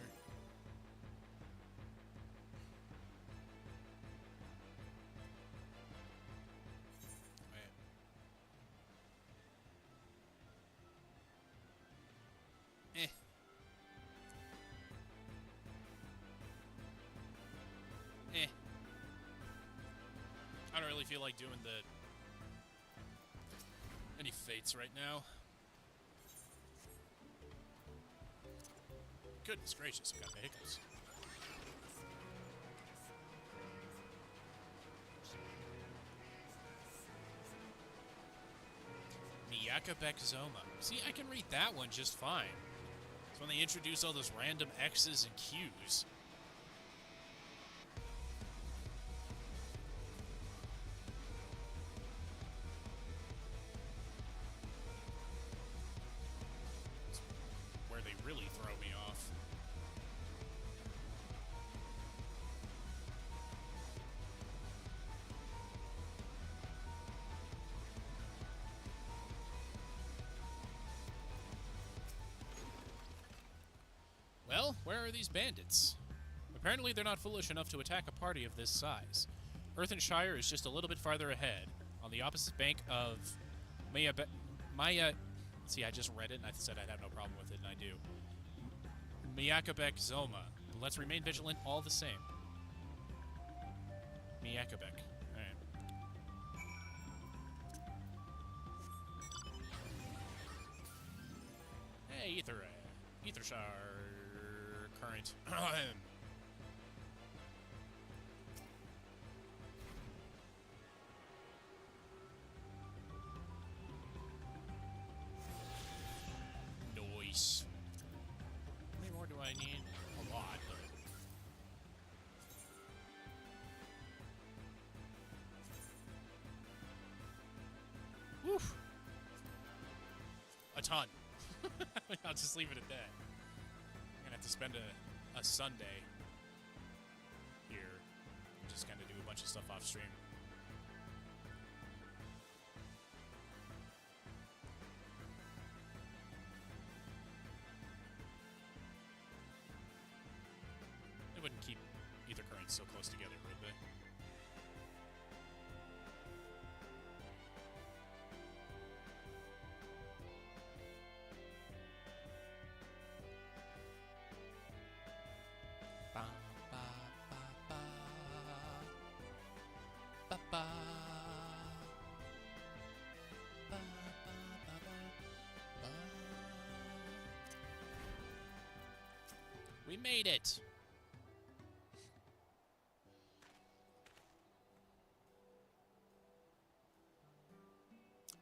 I don't really feel like doing any fates right now. Goodness gracious, I've got the hiccups. Miyakabek Zoma. See, I can read that one just fine. It's when they introduce all those random X's and Q's. Where they really throw me off. Well, where are these bandits? Apparently they're not foolish enough to attack a party of this size. Earthenshire is just a little bit farther ahead, on the opposite bank of Maya... See, I just read it and I said I'd have no problem with it, and I do. Miyakabek Zoma. But let's remain vigilant all the same. Miyakabek. Alright. Hey, Ethershire current. Nice. How many more do I need? A lot, but... Woof! A ton. I'll just leave it at that. I'm gonna have to spend a Sunday here and just kind of do a bunch of stuff off stream. so close together, would they? Ba, ba, ba, ba. Ba, ba. Ba, ba, ba, ba, ba. We made it!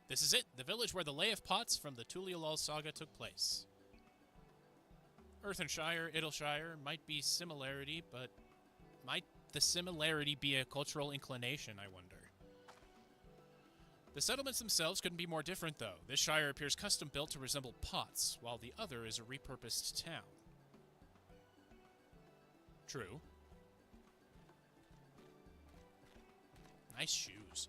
This is it, the village where the Lay of Pots from the Tuliolal saga took place. Earthenshire, Idleshire might be similarity, but might the similarity be a cultural inclination, I wonder? The settlements themselves couldn't be more different, though. This shire appears custom-built to resemble Pots, while the other is a repurposed town. True. Nice shoes.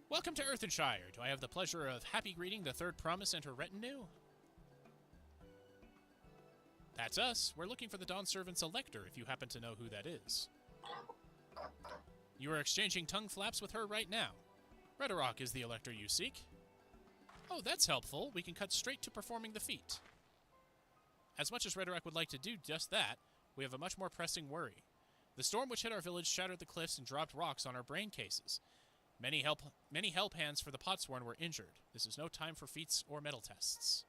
Welcome to Earthenshire. Do I have the pleasure of happy greeting the Third Promise and her retinue? That's us. We're looking for the Dawn Servant's Elector, if you happen to know who that is. You are exchanging tongue flaps with her right now. Redarok is the Elector you seek. Oh, that's helpful. We can cut straight to performing the feat. As much as Redarok would like to do just that, we have a much more pressing worry. The storm which hit our village shattered the cliffs and dropped rocks on our brain cases. Many help hands for the Potsworn were injured. This is no time for feats or metal tests.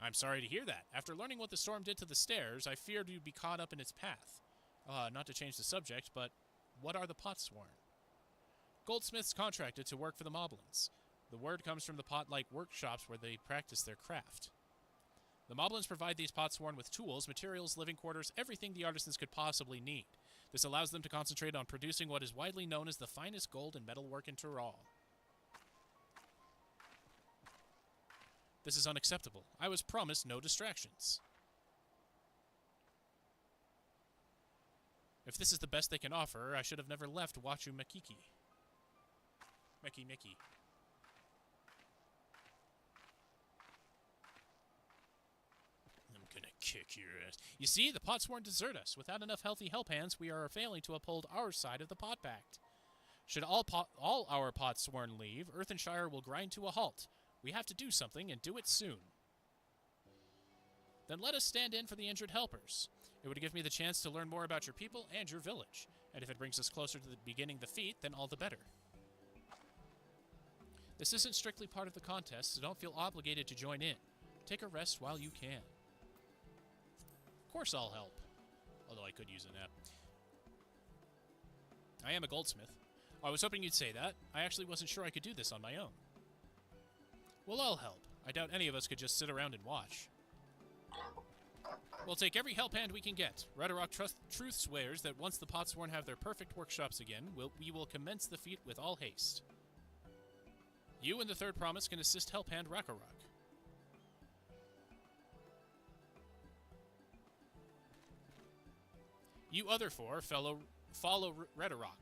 I'm sorry to hear that. After learning what the storm did to the stairs, I feared you'd be caught up in its path. Not to change the subject, but what are the Potsworn? Goldsmiths contracted to work for the Moblins. The word comes from the pot-like workshops where they practice their craft. The Moblins provide these Potsworn with tools, materials, living quarters, everything the artisans could possibly need. This allows them to concentrate on producing what is widely known as the finest gold and metalwork in Tyrol. This is unacceptable. I was promised no distractions. If this is the best they can offer, I should have never left Wachu Makiki. Mickey. I'm gonna kick your ass. You see, the Potsworn desert us. Without enough healthy help hands, we are failing to uphold our side of the Pot Pact. Should all our Potsworn leave, Earthenshire will grind to a halt. We have to do something, and do it soon. Then let us stand in for the injured helpers. It would give me the chance to learn more about your people and your village. And if it brings us closer to beginning the feat, then all the better. This isn't strictly part of the contest, so don't feel obligated to join in. Take a rest while you can. Of course I'll help. Although I could use a nap. I am a goldsmith. I was hoping you'd say that. I actually wasn't sure I could do this on my own. Well, I'll help. I doubt any of us could just sit around and watch. We'll take every help hand we can get. Redarok truth swears that once the Potsworn have their perfect workshops again, we will commence the feat with all haste. You and the Third Promise can assist help hand Rakarok. You other four follow Redarok.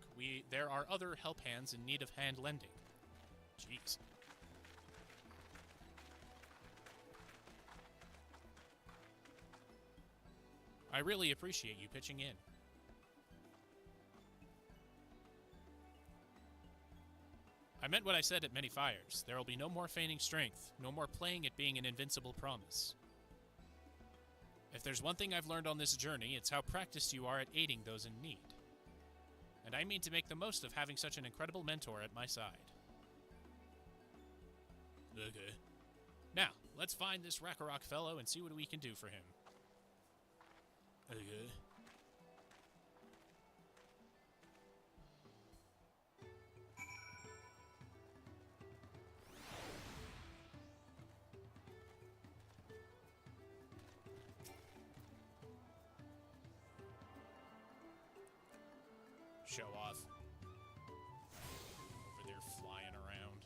There are other help hands in need of hand lending. Jeez. I really appreciate you pitching in. I meant what I said at Many Fires. There will be no more feigning strength, no more playing at being an invincible promise. If there's one thing I've learned on this journey, it's how practiced you are at aiding those in need. And I mean to make the most of having such an incredible mentor at my side. Okay. Now, let's find this Rakarok fellow and see what we can do for him. Okay. Show off. Over there flying around.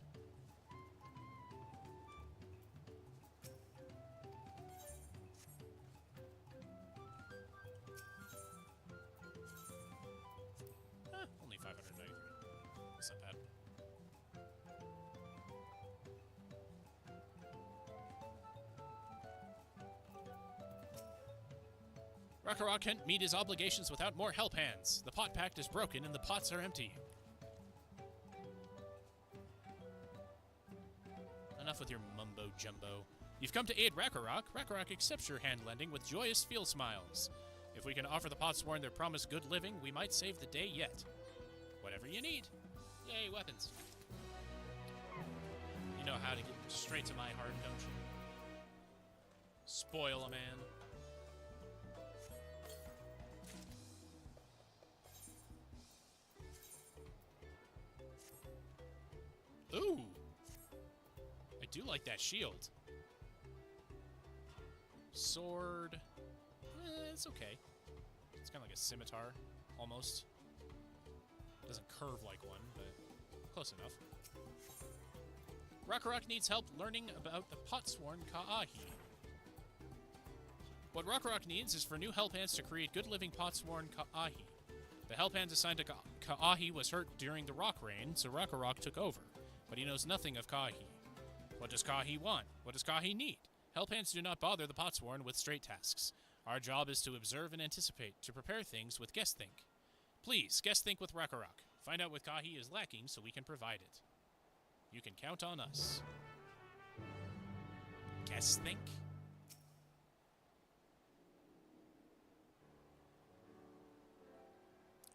Rakarok can't meet his obligations without more help hands. The pot pact is broken and the pots are empty. Enough with your mumbo-jumbo. You've come to aid Rakarok. Rakarok accepts your hand-lending with joyous field smiles. If we can offer the Potsworn their promised good living, we might save the day yet. Whatever you need. Yay, weapons. You know how to get straight to my heart, don't you? Spoil a man. Ooh! I do like that shield. Sword. It's okay. It's kind of like a scimitar, almost. Doesn't curve like one, but close enough. Rakarok needs help learning about the Potsworn Ka'ahi. What Rakarok needs is for new help hands to create good living Potsworn Ka'ahi. The help hands assigned to Ka'ahi was hurt during the Rock Rain, so Rakarok took over. But he knows nothing of Ka'ahi. What does Ka'ahi want? What does Ka'ahi need? Help hands do not bother the Potsworn with straight tasks. Our job is to observe and anticipate, to prepare things with guess think. Please, guess think with Rakarok. Find out what Ka'ahi is lacking so we can provide it. You can count on us. Guess think?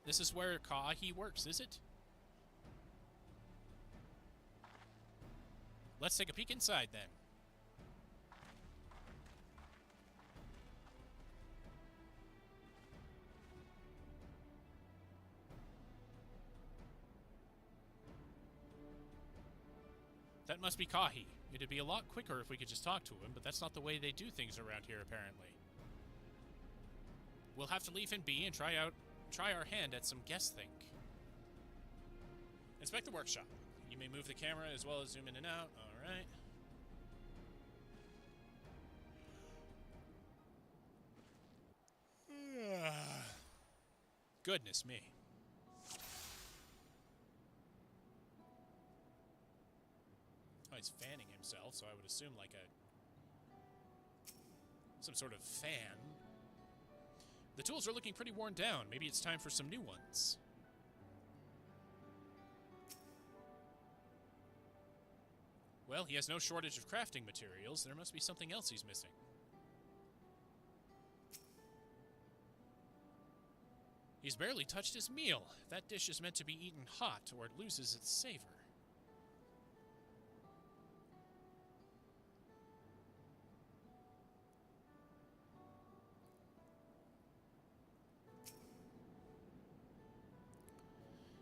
This is where Ka'ahi works, is it? Let's take a peek inside, then. That must be Ka'ahi. It'd be a lot quicker if we could just talk to him, but that's not the way they do things around here, apparently. We'll have to leave him be and try our hand at some guess think. Inspect the workshop. You may move the camera as well as zoom in and out. Alright. Goodness me. Oh, he's fanning himself, so I would assume like some sort of fan. The tools are looking pretty worn down. Maybe it's time for some new ones. Well, he has no shortage of crafting materials. There must be something else he's missing. He's barely touched his meal. That dish is meant to be eaten hot, or it loses its savor.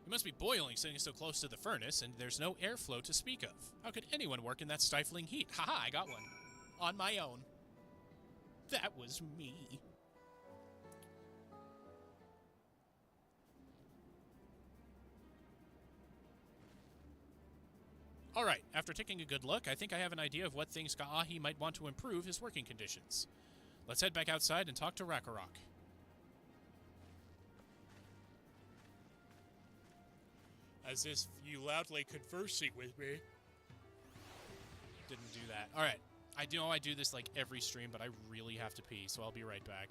It must be boiling sitting so close to the furnace, and there's no airflow to speak of. How could anyone work in that stifling heat? Haha, I got one. On my own. That was me. Alright, after taking a good look, I think I have an idea of what things Ka'ahi might want to improve his working conditions. Let's head back outside and talk to Rakarok. As if you loudly conversing with me. Didn't do that. Alright. I know I do this like every stream, but I really have to pee, so I'll be right back.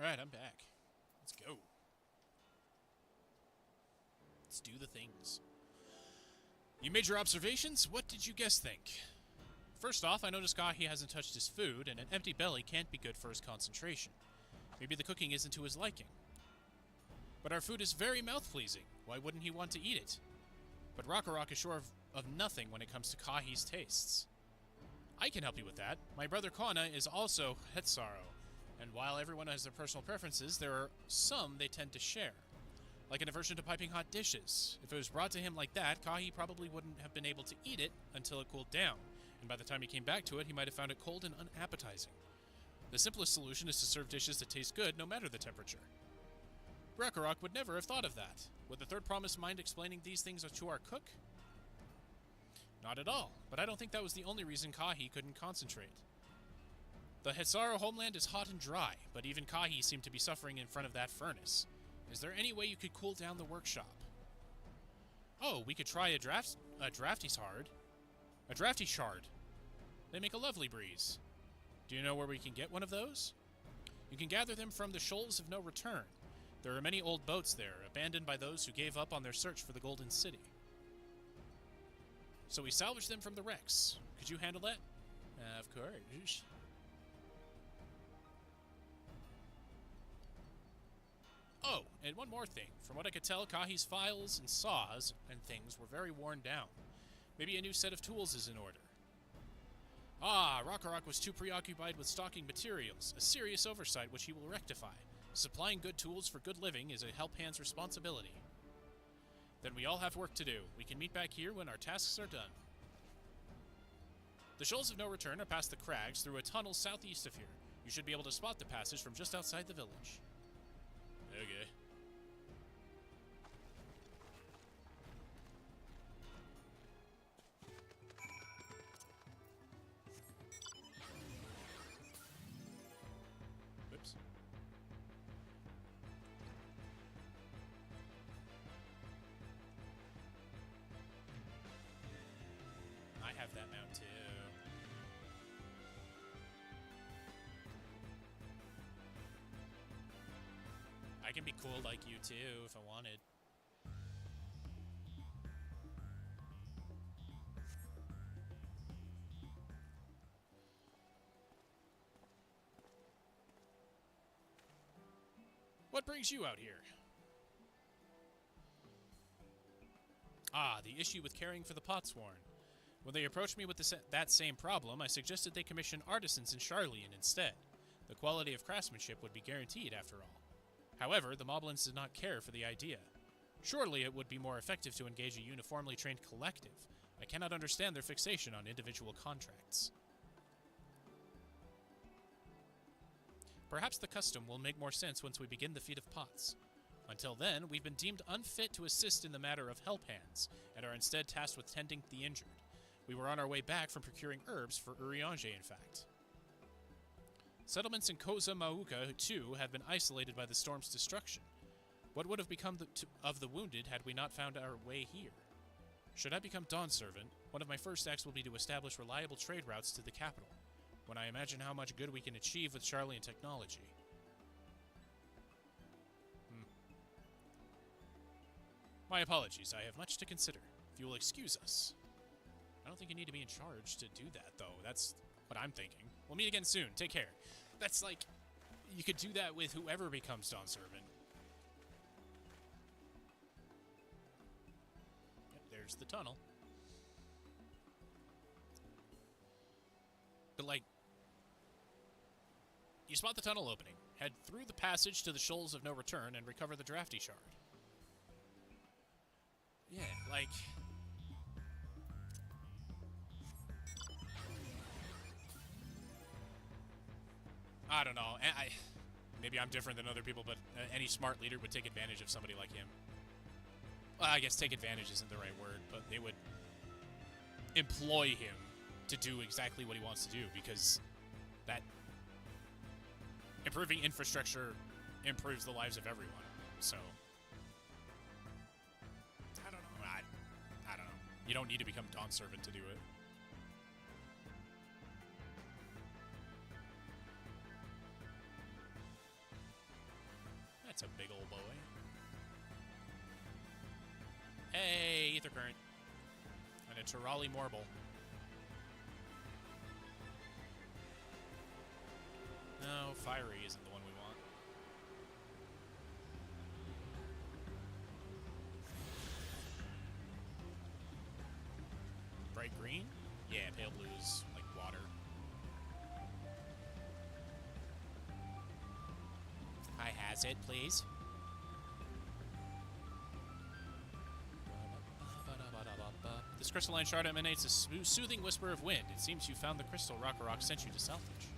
Alright, I'm back. Let's go. Let's do the things. You made your observations? What did you guys think? First off, I noticed Kahi hasn't touched his food, and an empty belly can't be good for his concentration. Maybe the cooking isn't to his liking. But our food is very mouth-pleasing. Why wouldn't he want to eat it? But Rock is sure of nothing when it comes to Kahi's tastes. I can help you with that. My brother Kona is also Hetsaro, and while everyone has their personal preferences, there are some they tend to share. Like an aversion to piping hot dishes. If it was brought to him like that, Kahi probably wouldn't have been able to eat it until it cooled down, and by the time he came back to it, he might have found it cold and unappetizing. The simplest solution is to serve dishes that taste good no matter the temperature. Rakarok would never have thought of that. Would the third promise mind explaining these things to our cook? Not at all, but I don't think that was the only reason Kahi couldn't concentrate. The Hetsaro homeland is hot and dry, but even Kahi seemed to be suffering in front of that furnace. Is there any way you could cool down the workshop? Oh, we could try a drafty shard. They make a lovely breeze. Do you know where we can get one of those? You can gather them from the Shoals of No Return. There are many old boats there, abandoned by those who gave up on their search for the Golden City. So we salvaged them from the wrecks. Could you handle that? Of course. Oh, and one more thing. From what I could tell, Kahi's files and saws and things were very worn down. Maybe a new set of tools is in order. Ah, Rakarok was too preoccupied with stocking materials, a serious oversight which he will rectify. Supplying good tools for good living is a help hand's responsibility. Then we all have work to do. We can meet back here when our tasks are done. The Shoals of No Return are past the crags through a tunnel southeast of here. You should be able to spot the passage from just outside the village. Okay. Whoops. I have that mount too. I can be cool like you too if I wanted. What brings you out here? Ah, the issue with caring for the Potsworn. When they approached me with that same problem, I suggested they commission artisans in Sharlayan instead. The quality of craftsmanship would be guaranteed after all. However, the Moblins did not care for the idea. Surely it would be more effective to engage a uniformly trained collective. I cannot understand their fixation on individual contracts. Perhaps the custom will make more sense once we begin the feat of pots. Until then, we've been deemed unfit to assist in the matter of help hands, and are instead tasked with tending the injured. We were on our way back from procuring herbs for Urianger, in fact. Settlements in Koza Mauka, too, have been isolated by the storm's destruction. What would have become of the wounded had we not found our way here? Should I become Dawn Servant, one of my first acts will be to establish reliable trade routes to the capital, when I imagine how much good we can achieve with Sharlayan technology. My apologies, I have much to consider. If you will excuse us. I don't think you need to be in charge to do that, though. That's what I'm thinking. We'll meet again soon. Take care. That's like... You could do that with whoever becomes Dawn Servant. Yep, there's the tunnel. But, like... You spot the tunnel opening. Head through the passage to the Shoals of No Return and recover the Drafty Shard. Yeah, like... I don't know. Maybe I'm different than other people, but any smart leader would take advantage of somebody like him. Well, I guess take advantage isn't the right word, but they would employ him to do exactly what he wants to do, because that improving infrastructure improves the lives of everyone. So I don't know. I don't know. You don't need to become Dawn Servant to do it. a Turali Morble. No, Fiery isn't the one we want. Bright green? Yeah, pale blue's like water. I has it, please. This crystalline shard emanates a soothing whisper of wind. It seems you found the crystal Rock sent you to salvage.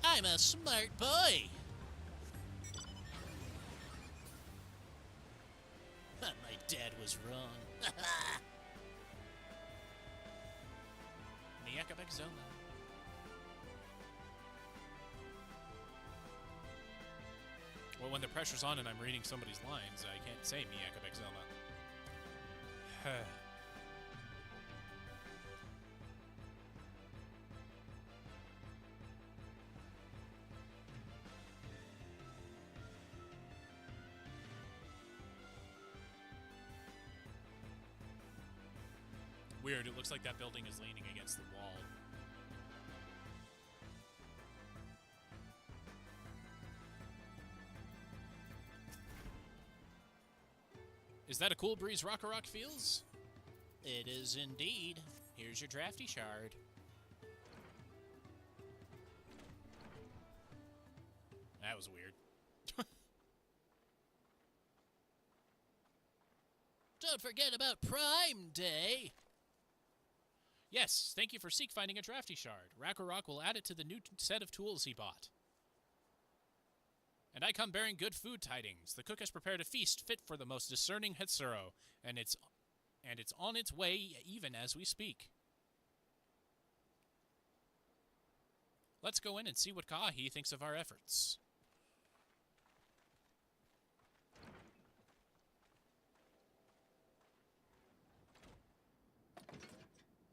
I'm a smart boy. My dad was wrong. Miakabek Zoma. Well, when the pressure's on and I'm reading somebody's lines, I can't say Miakabek Zoma. Weird, it looks like that building is leaning against the wall. Is that a cool breeze Rock feels? It is indeed. Here's your drafty shard. That was weird. Don't forget about Prime Day. Yes, thank you for Seek finding a drafty shard. Rakarok will add it to the new set of tools he bought. And I come bearing good food tidings. The cook has prepared a feast fit for the most discerning Hetsuro, and it's on its way even as we speak. Let's go in and see what Kaahi thinks of our efforts.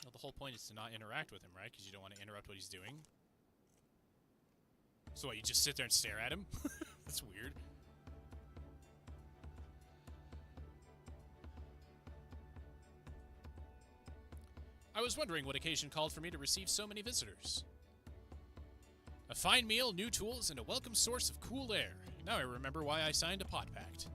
Well, the whole point is to not interact with him, right? Because you don't want to interrupt what he's doing. So what, you just sit there and stare at him? That's weird. I was wondering what occasion called for me to receive so many visitors. A fine meal, new tools, and a welcome source of cool air. Now I remember why I signed a pot pact.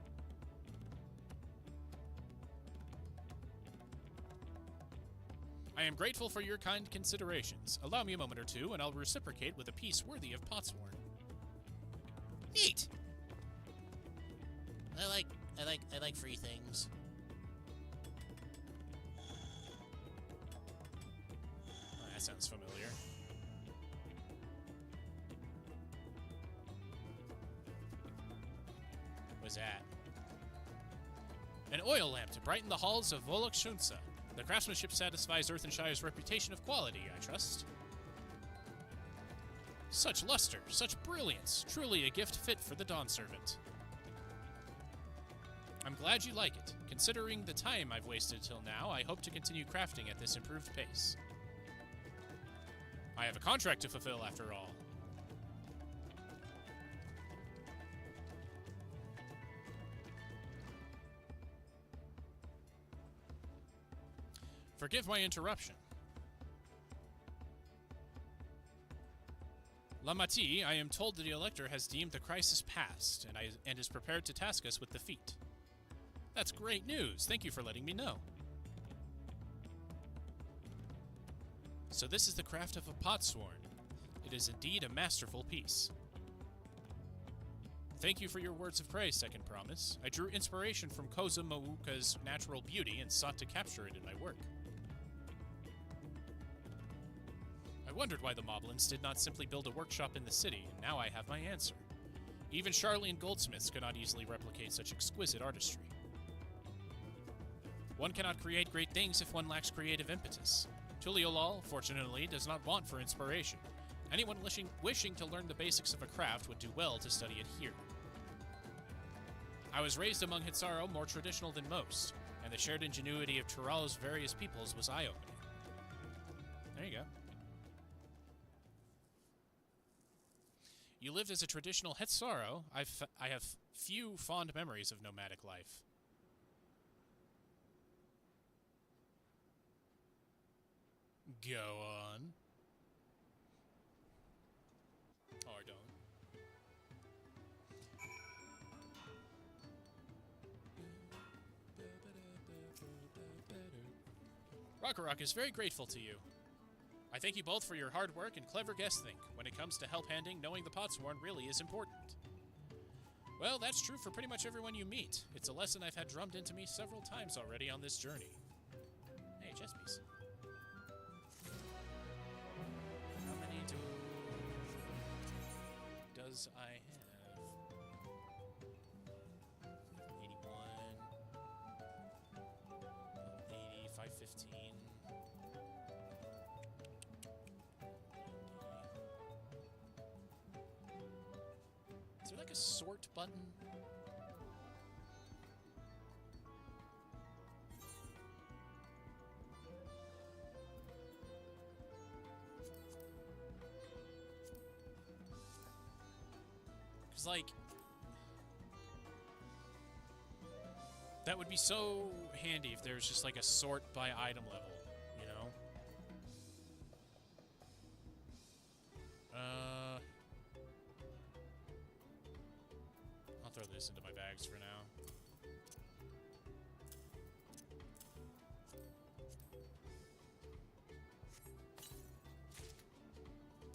I am grateful for your kind considerations. Allow me a moment or two, and I'll reciprocate with a piece worthy of Potsworn. Neat. I like free things. Oh, that sounds familiar. What's that? An oil lamp to brighten the halls of Volok Shunsa. The craftsmanship satisfies Earthenshire's reputation of quality, I trust. Such luster, such brilliance, truly a gift fit for the Dawn Servant. I'm glad you like it. Considering the time I've wasted till now, I hope to continue crafting at this improved pace. I have a contract to fulfill, after all. Forgive my interruption. Lamati, I am told that the Elector has deemed the crisis past, and is prepared to task us with the feat. That's great news. Thank you for letting me know. So this is the craft of a Potsworn. It is indeed a masterful piece. Thank you for your words of praise, Second Promise. I drew inspiration from Koza Mauka's natural beauty and sought to capture it in my work. I wondered why the Moblins did not simply build a workshop in the city, and now I have my answer. Even Sharlayan goldsmiths could not easily replicate such exquisite artistry. One cannot create great things if one lacks creative impetus. Tuliolal, fortunately, does not want for inspiration. Anyone wishing to learn the basics of a craft would do well to study it here. I was raised among Hitsaro, more traditional than most, and the shared ingenuity of Tural's various peoples was eye-opening. There you go. You lived as a traditional Hetsaro. I have few fond memories of nomadic life. Go on. Or don't. Ragnarok is very grateful to you. I thank you both for your hard work and clever guest think. When it comes to help handing, knowing the Potsworn really is important. Well, that's true for pretty much everyone you meet. It's a lesson I've had drummed into me several times already on this journey. Hey, chess piece. How many does I have? 81. 80, 515. Is there like a sort button? Because, like, that would be so handy if there was just like a sort by item level, you know? I'll throw this into my bags for now.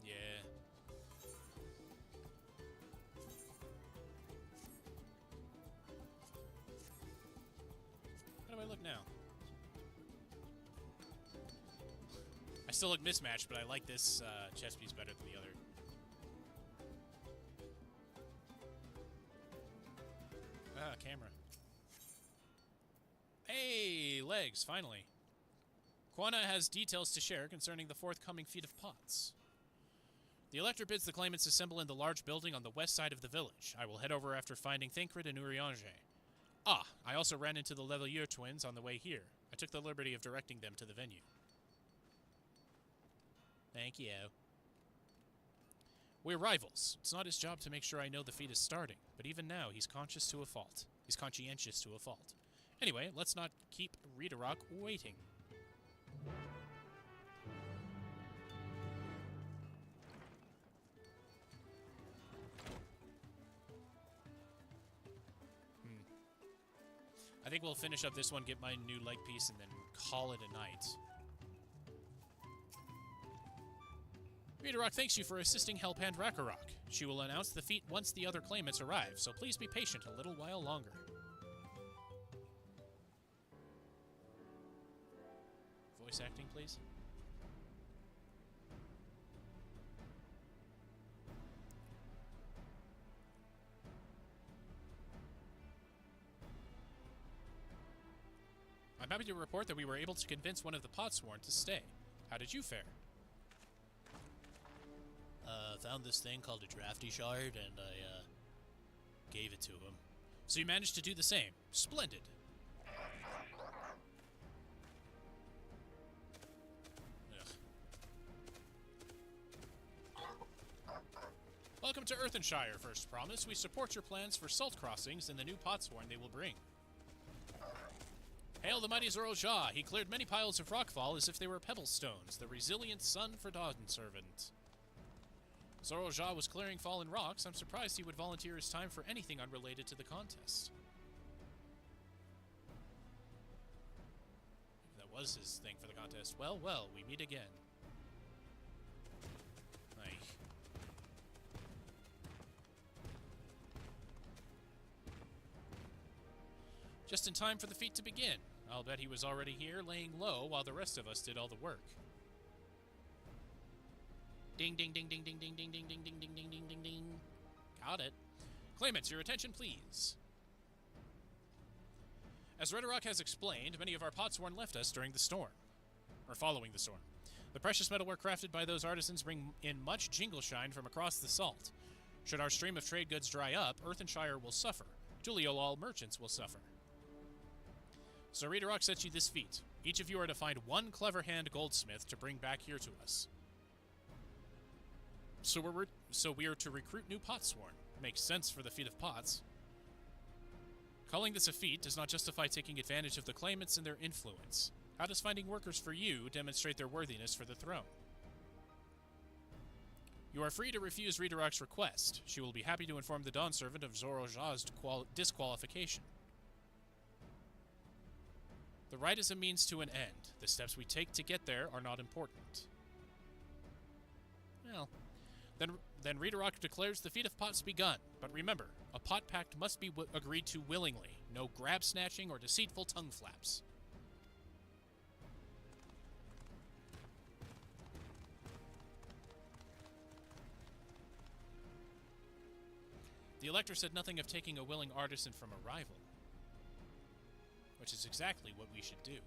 Yeah. How do I look now? I still look mismatched, but I like this chess piece better than the other. Ah, camera. Hey, legs, finally. Quana has details to share concerning the forthcoming feat of pots. The Elector bids the claimants assemble in the large building on the west side of the village. I will head over after finding Thancred and Urianger. Ah, I also ran into the Levalier twins on the way here. I took the liberty of directing them to the venue. Thank you. We're rivals. It's not his job to make sure I know the feat is starting, but even now he's conscious to a fault. He's conscientious to a fault. Anyway, let's not keep Riederach waiting. I think we'll finish up this one, get my new leg piece, and then call it a night. Riederach thanks you for assisting Helphand Ragnarok. She will announce the feat once the other claimants arrive, so please be patient a little while longer. Voice acting, please. I'm happy to report that we were able to convince one of the Potsworn to stay. How did you fare? Found this thing called a drafty shard, and I, gave it to him. So you managed to do the same. Splendid. Ugh. Welcome to Earthenshire, First Promise. We support your plans for salt crossings and the new Potsworn they will bring. Hail the mighty Zoro Jah. He cleared many piles of rockfall as if they were pebble stones, the resilient son for Dawnservant. Zoro Jah was clearing fallen rocks. I'm surprised he would volunteer his time for anything unrelated to the contest. If that was his thing for the contest. Well, well, we meet again. Like... Just in time for the feat to begin. I'll bet he was already here, laying low, while the rest of us did all the work. Ding, ding, ding, ding, ding, ding, ding, ding, ding, ding, ding, ding, ding, ding, ding. Got it. Claimants, your attention, please. As Riederach has explained, many of our Potsworn left us during the storm. Or following the storm. The precious metalwork crafted by those artisans bring in much jingle shine from across the salt. Should our stream of trade goods dry up, Earthenshire will suffer. Juliolal merchants will suffer. So Riederach sets you this feat. Each of you are to find one clever hand goldsmith to bring back here to us. So we are to recruit new Potsworn. Makes sense for the feat of pots. Calling this a feat does not justify taking advantage of the claimants and their influence. How does finding workers for you demonstrate their worthiness for the throne? You are free to refuse Redirect's request. She will be happy to inform the Dawn Servant of Zorojah's disqualification. The rite is a means to an end. The steps we take to get there are not important. Well, then Redirect declares the feat of pots begun. But remember, a pot pact must be agreed to willingly. No grab snatching or deceitful tongue flaps. The Elector said nothing of taking a willing artisan from a rival, which is exactly what we should do.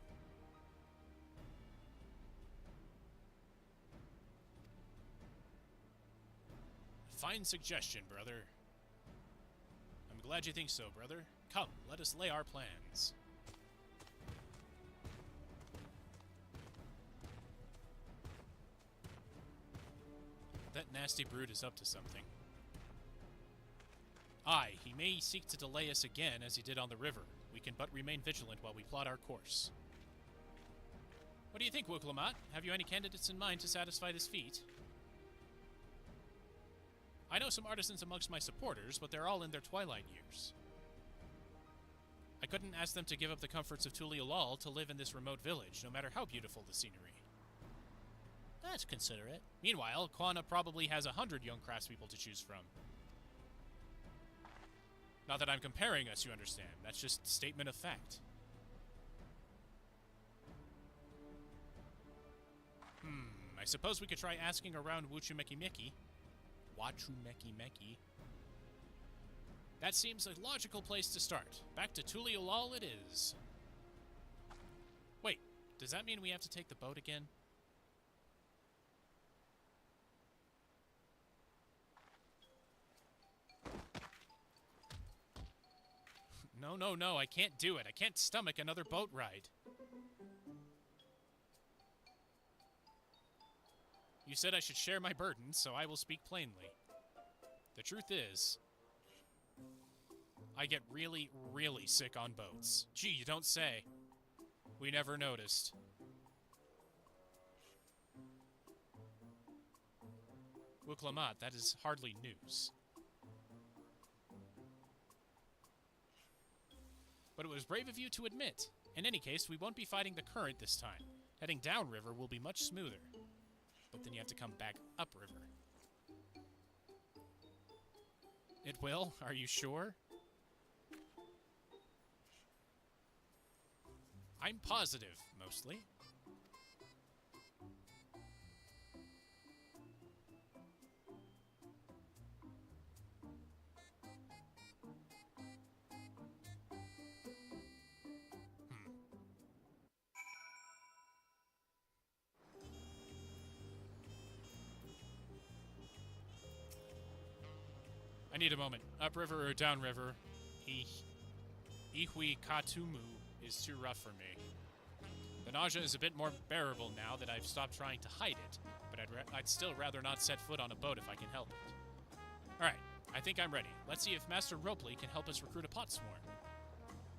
Fine suggestion, brother. I'm glad you think so, brother. Come, let us lay our plans. That nasty brute is up to something. Aye, he may seek to delay us again as he did on the river. We can but remain vigilant while we plot our course. What do you think, Wuklamot? Have you any candidates in mind to satisfy this feat? I know some artisans amongst my supporters, but they're all in their twilight years. I couldn't ask them to give up the comforts of Tuliolal to live in this remote village, no matter how beautiful the scenery. That's considerate. Meanwhile, Quana probably has 100 young craftspeople to choose from. Not that I'm comparing us, you understand. That's just statement of fact. I suppose we could try asking around Wachumekimeki. That seems a logical place to start. Back to Tuliolal it is. Wait, does that mean we have to take the boat again? No, I can't do it. I can't stomach another boat ride. You said I should share my burden, so I will speak plainly. The truth is, I get really, really sick on boats. Gee, you don't say. We never noticed. Wuklamot, that is hardly news. But it was brave of you to admit. In any case, we won't be fighting the current this time. Heading downriver will be much smoother. But then you have to come back upriver. It will? Are you sure? I'm positive, mostly. I need a moment. Upriver or downriver? Ihui Katumu is too rough for me. The nausea is a bit more bearable now that I've stopped trying to hide it, but I'd still rather not set foot on a boat if I can help it. Alright, I think I'm ready. Let's see if Master Ropley can help us recruit a pot swarm.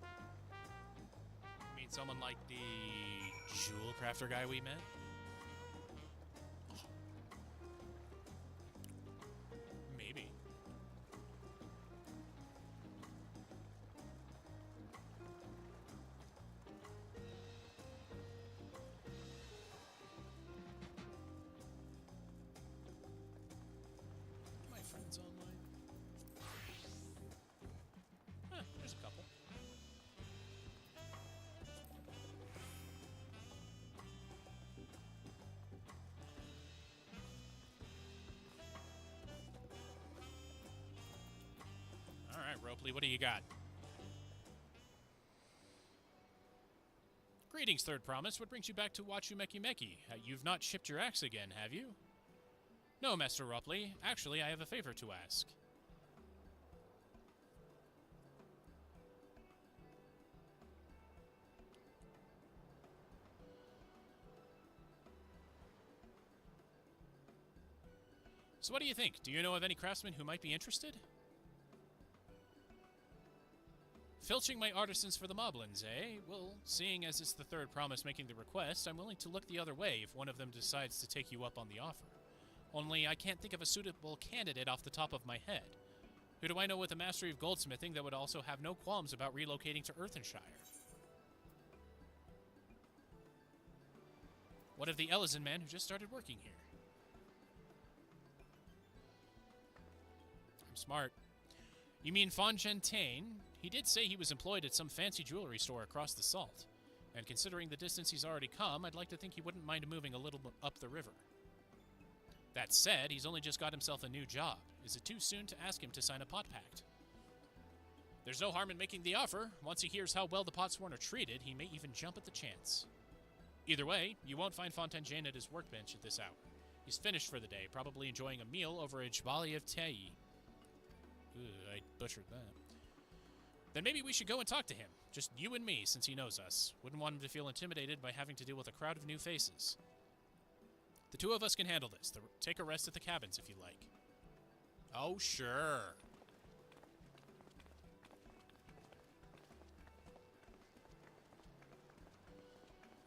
You mean someone like the jewel crafter guy we met? Maybe. My friends online. Huh, there's a couple. Alright, Ropley, what do you got? Greetings, Third Promise. What brings you back to Wachumekimeki? You've not shipped your axe again, have you? No, Master Ropley. Actually, I have a favor to ask. So what do you think? Do you know of any craftsmen who might be interested? Filching my artisans for the Moblins, eh? Well, seeing as it's the third promise making the request, I'm willing to look the other way if one of them decides to take you up on the offer. Only I can't think of a suitable candidate off the top of my head. Who do I know with a mastery of goldsmithing that would also have no qualms about relocating to Earthenshire? What of the Ellison man who just started working here? I'm smart. You mean Fontaine? He did say he was employed at some fancy jewelry store across the Salt. And considering the distance he's already come, I'd like to think he wouldn't mind moving a little up the river. That said, he's only just got himself a new job. Is it too soon to ask him to sign a pot pact? There's no harm in making the offer. Once he hears how well the Potsworn are treated, he may even jump at the chance. Either way, you won't find Fontaine at his workbench at this hour. He's finished for the day, probably enjoying a meal over a jbali of tea. Ooh, I butchered that. Then maybe we should go and talk to him. Just you and me, since he knows us. Wouldn't want him to feel intimidated by having to deal with a crowd of new faces. The two of us can handle this. Take a rest at the cabins if you like. Oh, sure.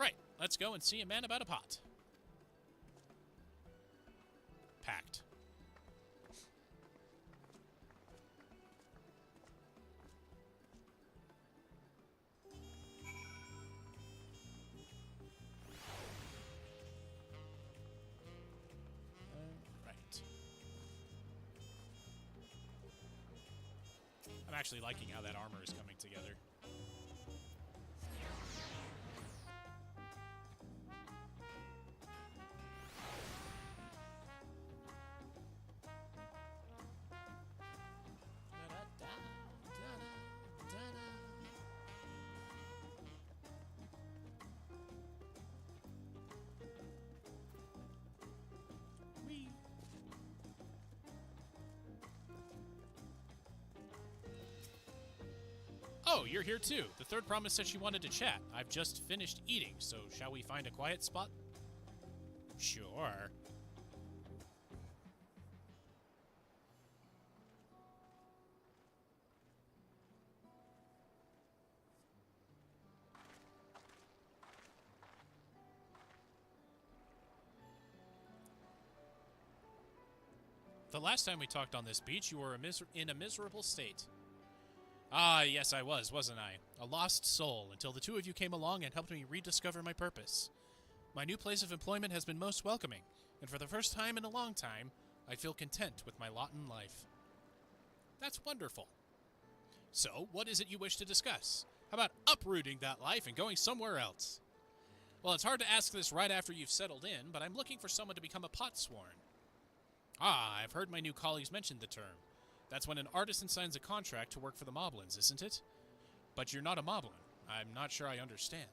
Right, let's go and see a man about a pot. Packed. I'm actually liking how that armor is coming together. Oh, you're here too. The third promise said she wanted to chat. I've just finished eating, so shall we find a quiet spot? Sure. The last time we talked on this beach, you were in a miserable state. Ah, yes, I was, wasn't I? A lost soul, until the two of you came along and helped me rediscover my purpose. My new place of employment has been most welcoming, and for the first time in a long time, I feel content with my lot in life. That's wonderful. So, what is it you wish to discuss? How about uprooting that life and going somewhere else? Well, it's hard to ask this right after you've settled in, but I'm looking for someone to become a Potsworn. Ah, I've heard my new colleagues mention the term. That's when an artisan signs a contract to work for the Moblins, isn't it? But you're not a Moblin. I'm not sure I understand.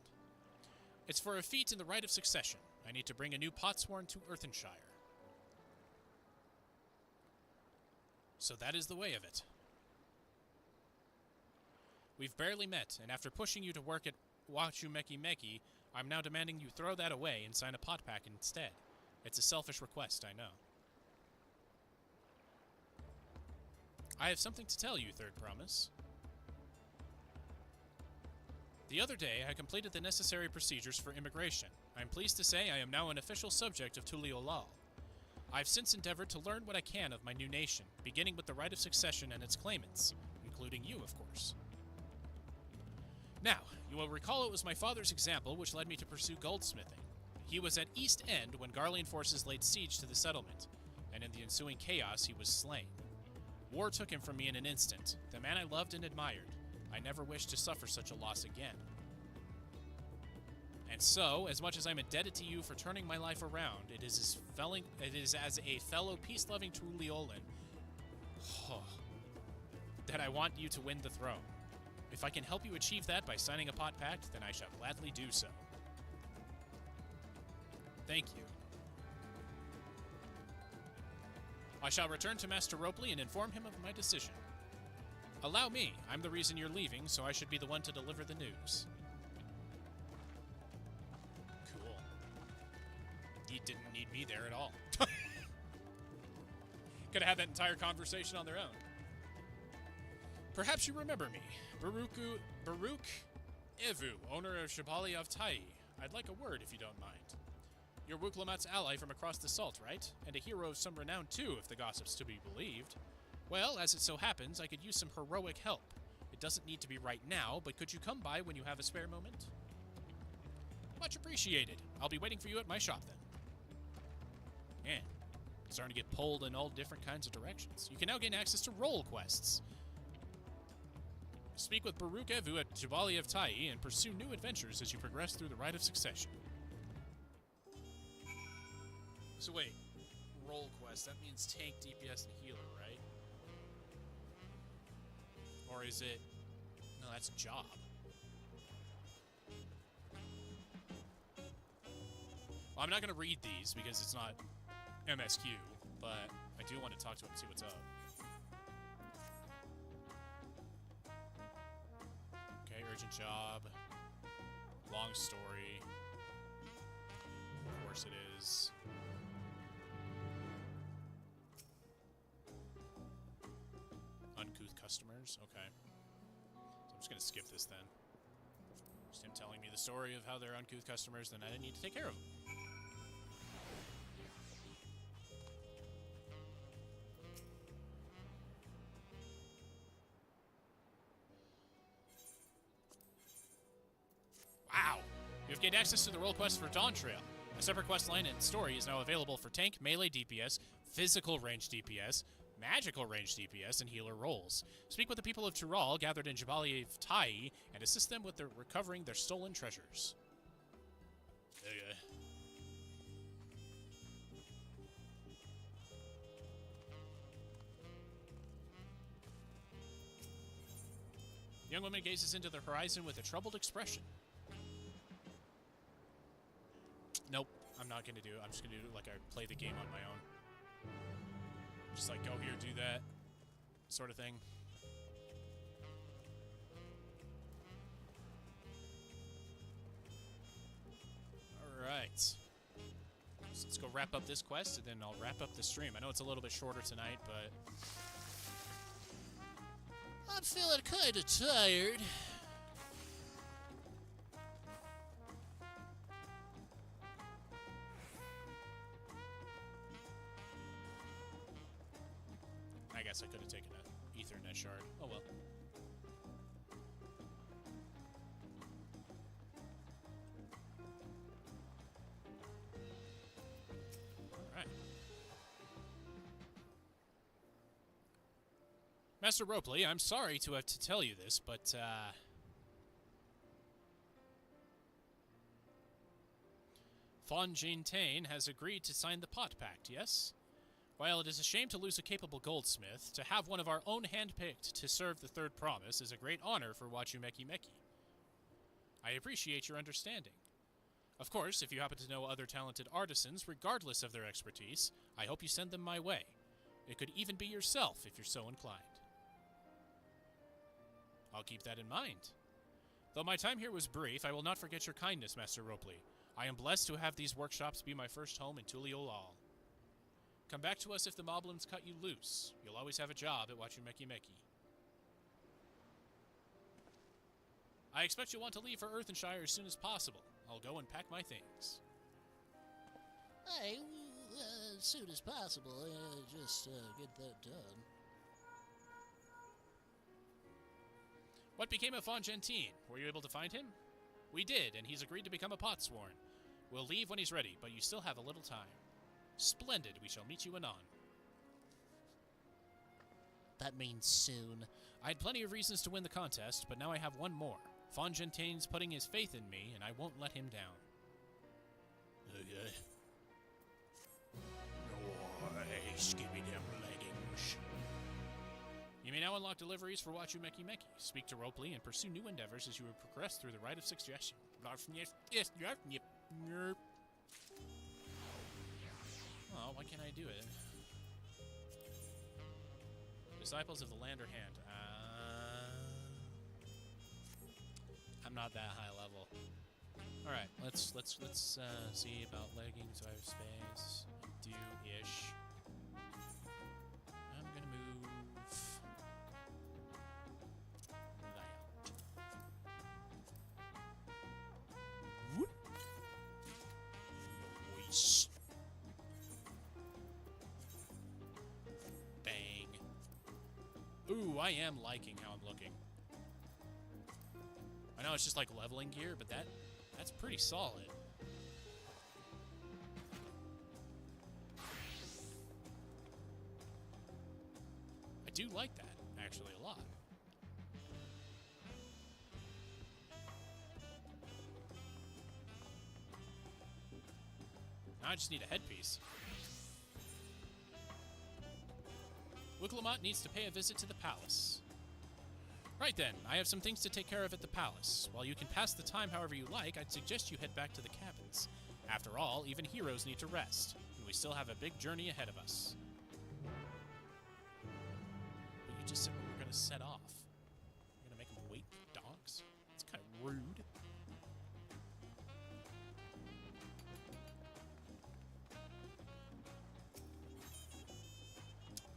It's for a feat in the rite of succession. I need to bring a new Potsworn to Earthenshire. So that is the way of it. We've barely met, and after pushing you to work at Wachumeki Meki, I'm now demanding you throw that away and sign a pot pack instead. It's a selfish request, I know. I have something to tell you, Third Promise. The other day, I completed the necessary procedures for immigration. I'm pleased to say I am now an official subject of Tuliolal. I've since endeavored to learn what I can of my new nation, beginning with the right of succession and its claimants, including you, of course. Now, you will recall it was my father's example which led me to pursue goldsmithing. He was at East End when Garlean forces laid siege to the settlement, and in the ensuing chaos he was slain. War took him from me in an instant, the man I loved and admired. I never wished to suffer such a loss again. And so, as much as I'm indebted to you for turning my life around, it is as a fellow peace-loving Tuliolan that I want you to win the throne. If I can help you achieve that by signing a pot pact, then I shall gladly do so. Thank you. I shall return to Master Ropley and inform him of my decision. Allow me. I'm the reason you're leaving, so I should be the one to deliver the news. Cool. He didn't need me there at all. Could have had that entire conversation on their own. Perhaps you remember me. Baruch Evu, owner of Shabali of Tai. I'd like a word if you don't mind. You're Wuklomat's ally from across the salt, right? And a hero of some renown too, if the gossip's to be believed. Well, as it so happens, I could use some heroic help. It doesn't need to be right now, but could you come by when you have a spare moment? Much appreciated. I'll be waiting for you at my shop then. Man, starting to get pulled in all different kinds of directions. You can now gain access to role quests. Speak with Baruch Evu at Jabali of Tai and pursue new adventures as you progress through the Rite of Succession. So wait, role quest, that means tank, DPS, and healer, right? Or is it... No, that's job. Well, I'm not going to read these because it's not MSQ, but I do want to talk to him and see what's up. Okay, urgent job. Long story. Of course it is. Uncouth customers. Okay. So I'm just going to skip this then. Just him telling me the story of how they're uncouth customers, then I didn't need to take care of them. Wow! You've gained access to the role quest for Dawn Trail. A separate quest line and story is now available for tank, melee DPS, physical range DPS, magical range DPS, and healer roles. Speak with the people of Tural gathered in Jabali of Tai and assist them with recovering their stolen treasures. Okay. The young woman gazes into the horizon with a troubled expression. Nope, I'm not gonna do it. I'm just gonna do it like I play the game on my own. Just like, go here, do that, sort of thing. Alright. So let's go wrap up this quest, and then I'll wrap up the stream. I know it's a little bit shorter tonight, but... I'm feeling kind of tired. I guess I could have taken an Ethernet shard. Oh well. Alright. Master Ropley, I'm sorry to have to tell you this, but, Fontaine has agreed to sign the Pot Pact, yes? While it is a shame to lose a capable goldsmith, to have one of our own handpicked to serve the Third Promise is a great honor for Wachumeki Meki. I appreciate your understanding. Of course, if you happen to know other talented artisans, regardless of their expertise, I hope you send them my way. It could even be yourself, if you're so inclined. I'll keep that in mind. Though my time here was brief, I will not forget your kindness, Master Ropley. I am blessed to have these workshops be my first home in Tuliolal. Come back to us if the moblins cut you loose. You'll always have a job at Wachumeki Meki. I expect you'll want to leave for Earthenshire as soon as possible. I'll go and pack my things. Hey, as soon as possible, just get that done. What became of Fongentine? Were you able to find him? We did, and he's agreed to become a potsworn. We'll leave when he's ready, but you still have a little time. Splendid, we shall meet you anon. That means soon. I had plenty of reasons to win the contest, but now I have one more. Fongentine's putting his faith in me, and I won't let him down. Okay. Nice, give me them leggings. You may now unlock deliveries for Wachumeki Meki. Speak to Ropley and pursue new endeavors as you progress through the Rite of Succession. Oh, why can't I do it? Disciples of the Lander Hand. I'm not that high level. All right, let's see about leggings. Do I have space? I do-ish. I'm gonna move Ooh, I am liking how I'm looking. I know it's just like leveling gear, but that's pretty solid. I do like that, actually, a lot. Now I just need a headpiece. Wicklemont needs to pay a visit to the palace. Right then, I have some things to take care of at the palace. While you can pass the time however you like, I'd suggest you head back to the cabins. After all, even heroes need to rest, and we still have a big journey ahead of us. But you just said we were going to set off. You're going to make them wait for dogs? It's kind of rude.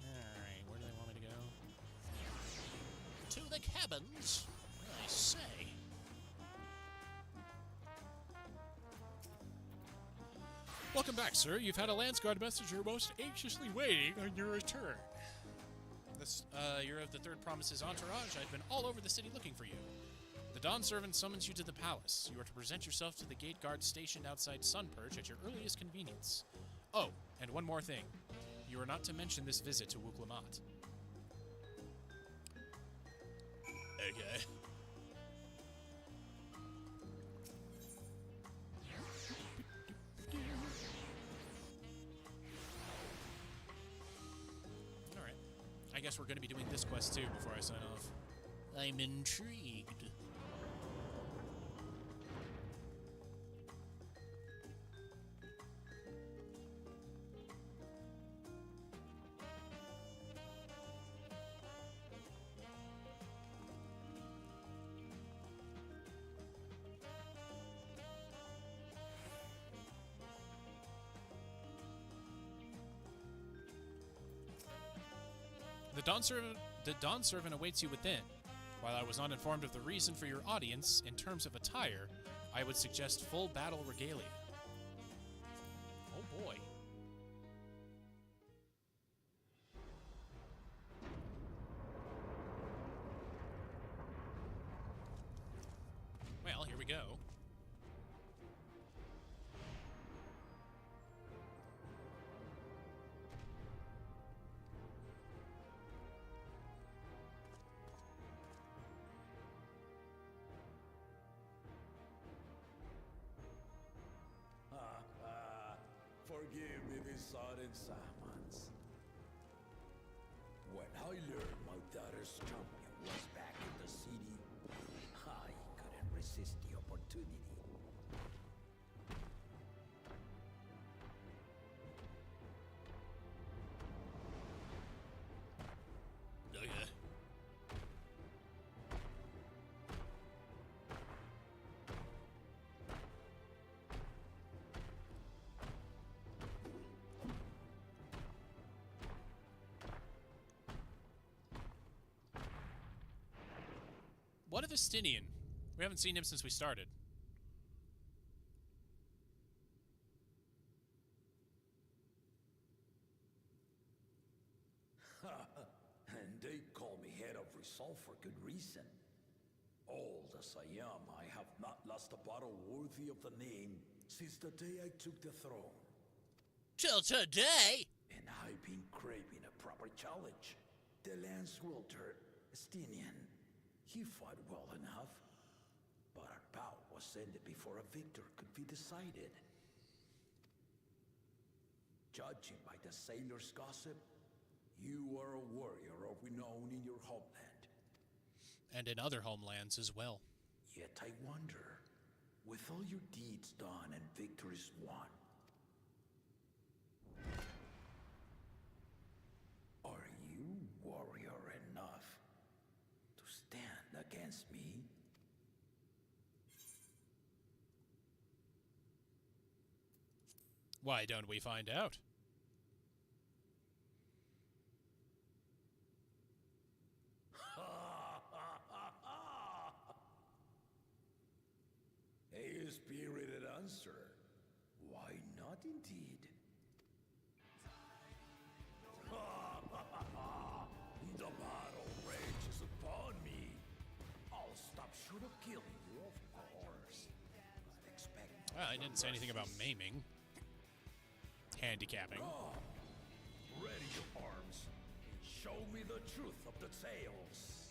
Alright, where do they want me to go? To the cabins, I say. Welcome back, sir. You've had a Landsguard messenger most anxiously waiting on your return. You're of the Third Promise's entourage. I've been all over the city looking for you. The Dawn Servant summons you to the palace. You are to present yourself to the gate guard stationed outside Sunperch at your earliest convenience. Oh, and one more thing. You are not to mention this visit to Wicklemont. Okay. Alright. I guess we're going to be doing this quest too before I sign off. I'm intrigued. The Dawn Servant awaits you within. While I was not informed of the reason for your audience, in terms of attire, I would suggest full battle regalia. Oh boy. Well, here we go. Forgive me these sudden summons. When I learned my daughter's champion was back in the city, I couldn't resist the opportunity. Okay. What of Estinian? We haven't seen him since we started. And they call me head of resolve for good reason. Old as I am, I have not lost a battle worthy of the name since the day I took the throne. Till today? And I've been craving a proper challenge. The Lance Wilter, Estinian. He fought well enough, but our bout was ended before a victor could be decided. Judging by the sailors' gossip, you are a warrior of renown in your homeland. And in other homelands as well. Yet I wonder, with all your deeds done and victories won, are you warrior enough to stand against me? Why don't we find out? A spirited answer. Why not indeed? The battle could have killed you, of course. But expect Well, I didn't say anything about maiming. Handicapping. Come, ready your arms, and show me the truth of the tales.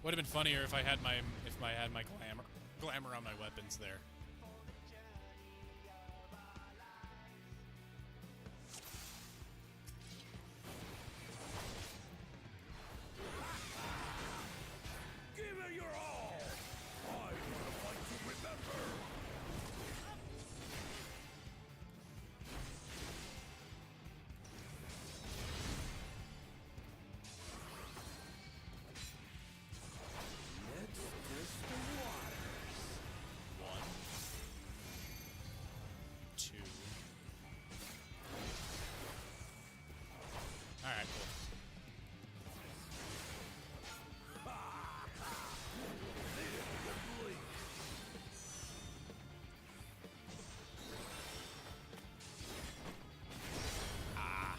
Would have been funnier if I had my glamour on my weapons there. Give it your all. I want to fight to remember. Let's test the waters. 1, 2. All right, cool. Ah.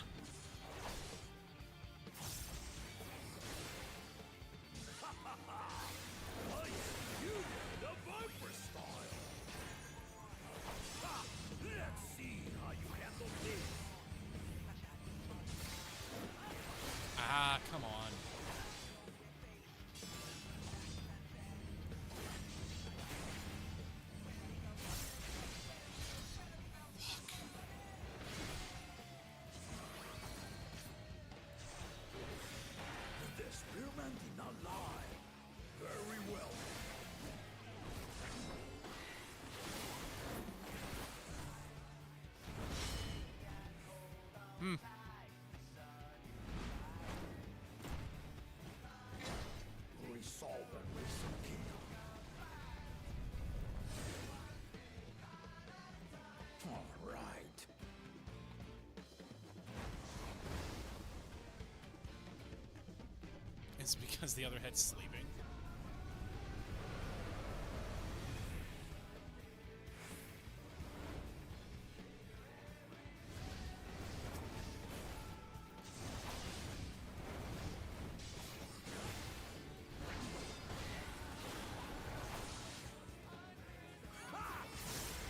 I see you in the Viper style. Ha! Let's see how you handle this. Ah, come on. The spearman did not lie. Very well. Hmm. Resolve and listen, Kingdom. All right. It's because the other head's sleeping.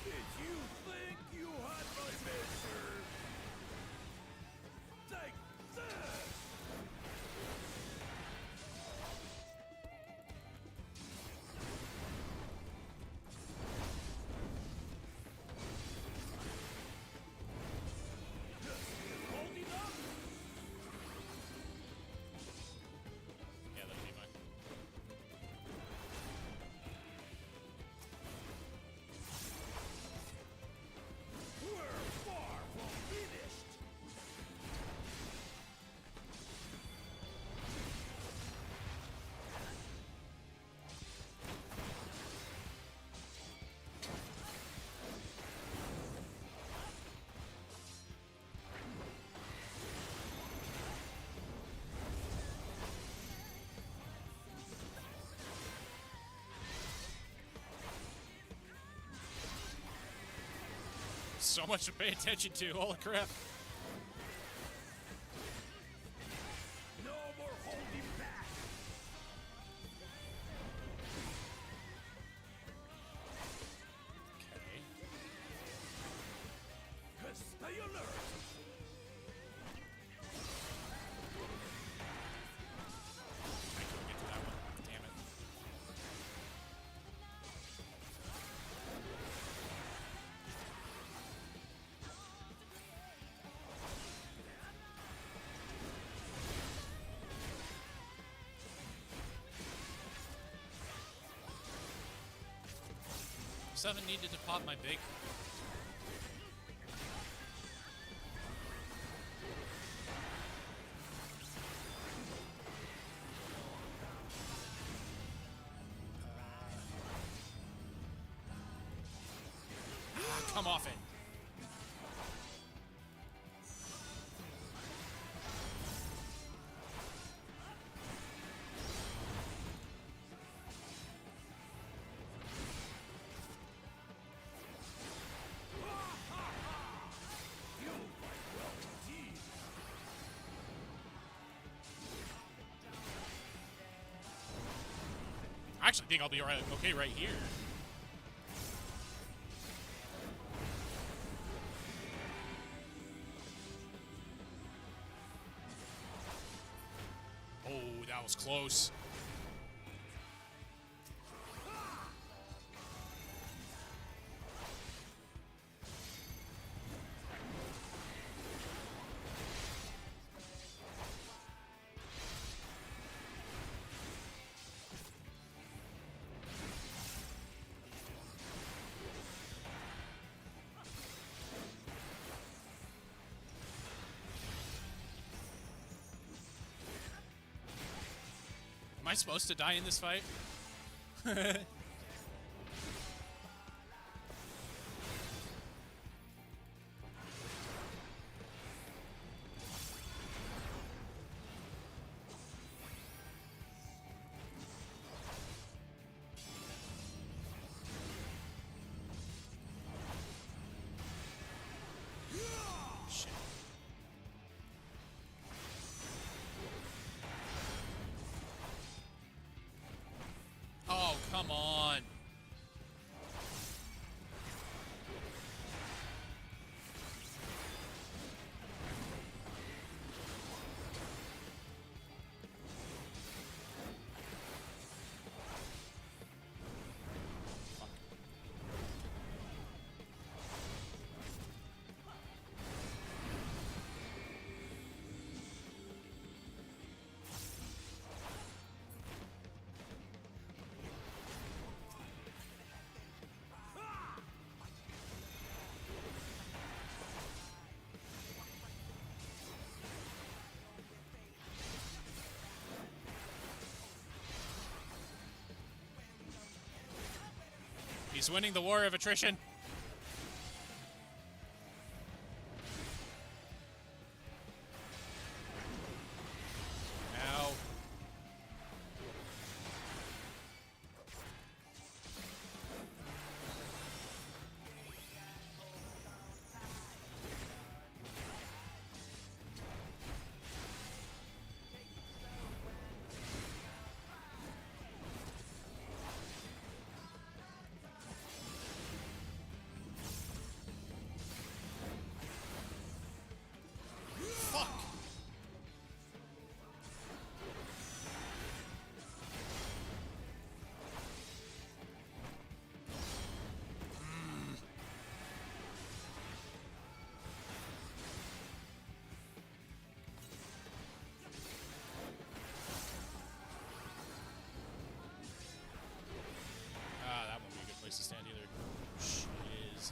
Did you think you had my measure? Take this! Holding up? Yeah, that'll be fine. We're far from finished. So much to pay attention to. Holy crap. No more holding back. Okay. Stay alert. I couldn't get to that one. Damn it. Seven needed to pop my big. Come off it. You fight well indeed. actually think I'll be okay right here. Oh, that was close. Am I supposed to die in this fight? Oh, come on. He's winning the war of attrition. Ow. Fuck. Ah, that won't be a good place to stand either. Shiznit.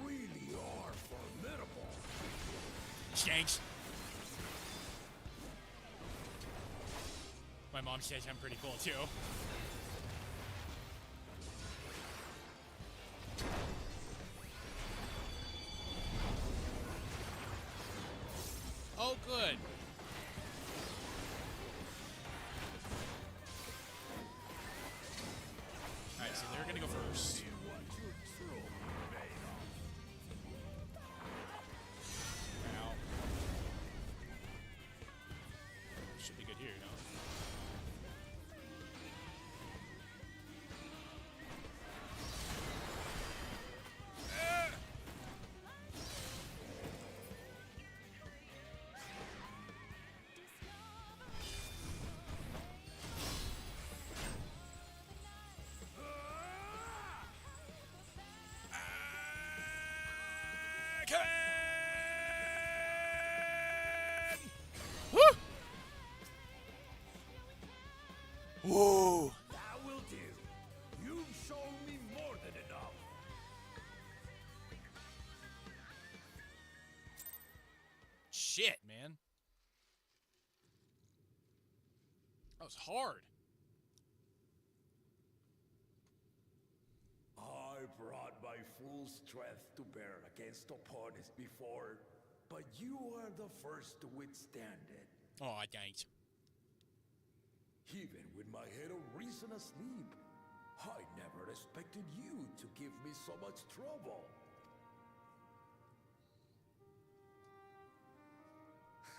Really are formidable. Shanks. My mom says I'm pretty cool too. Oh, good. Alright, so they're gonna go first. Ow. Should be good here, no? Whoa! That will do. You've shown me more than enough. Shit, man. That was hard. brought my full strength to bear against opponents before, but you are the first to withstand it. Oh, thanks. Even with my head of reason asleep, I never expected you to give me so much trouble.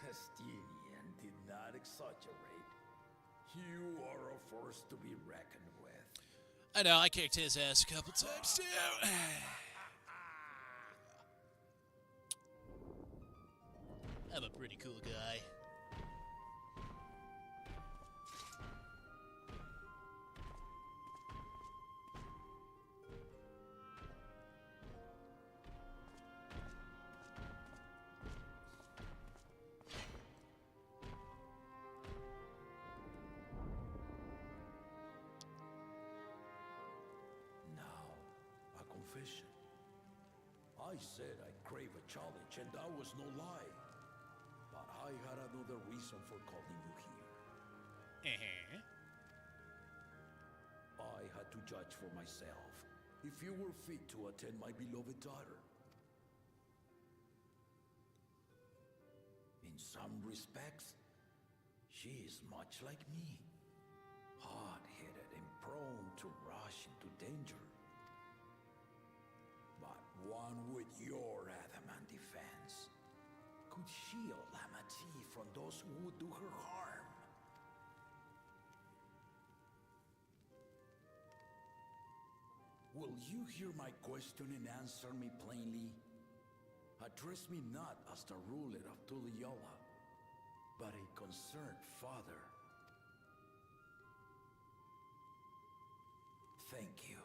Estinian did not exaggerate. You are a force to be reckoned with. I know, I kicked his ass a couple times too. I'm a pretty cool guy. I said I'd crave a challenge, and that was no lie. But I had another reason for calling you here. I had to judge for myself if you were fit to attend my beloved daughter. In some respects, she is much like me. Hard-headed and prone to rush into danger. But one with your adamant defense could shield Lamati from those who would do her harm. Will you hear my question and answer me plainly? Address me not as the ruler of Tuliyola, but a concerned father. Thank you.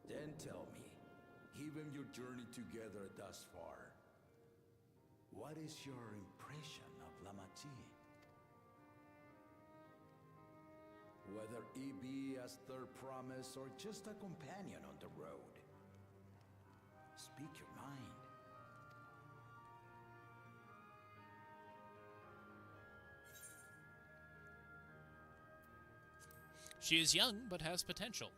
Then tell me, given your journey together thus far, what is your impression of Lamati? Whether it be as their promise or just a companion on the road. Speak your mind. She is young, but has potential.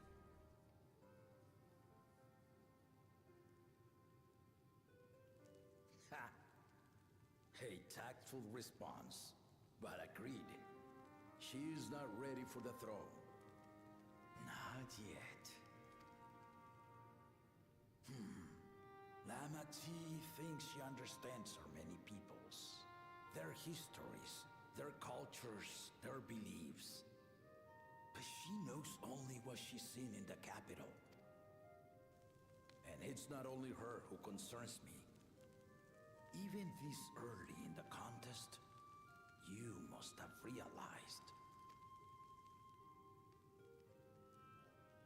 Ha! A tactful response, but agreed. She is not ready for the throne. Not yet. Lamati thinks she understands her many peoples, their histories, their cultures, their beliefs. But she knows only what she's seen in the capital. And it's not only her who concerns me. Even this early in the contest, you must have realized.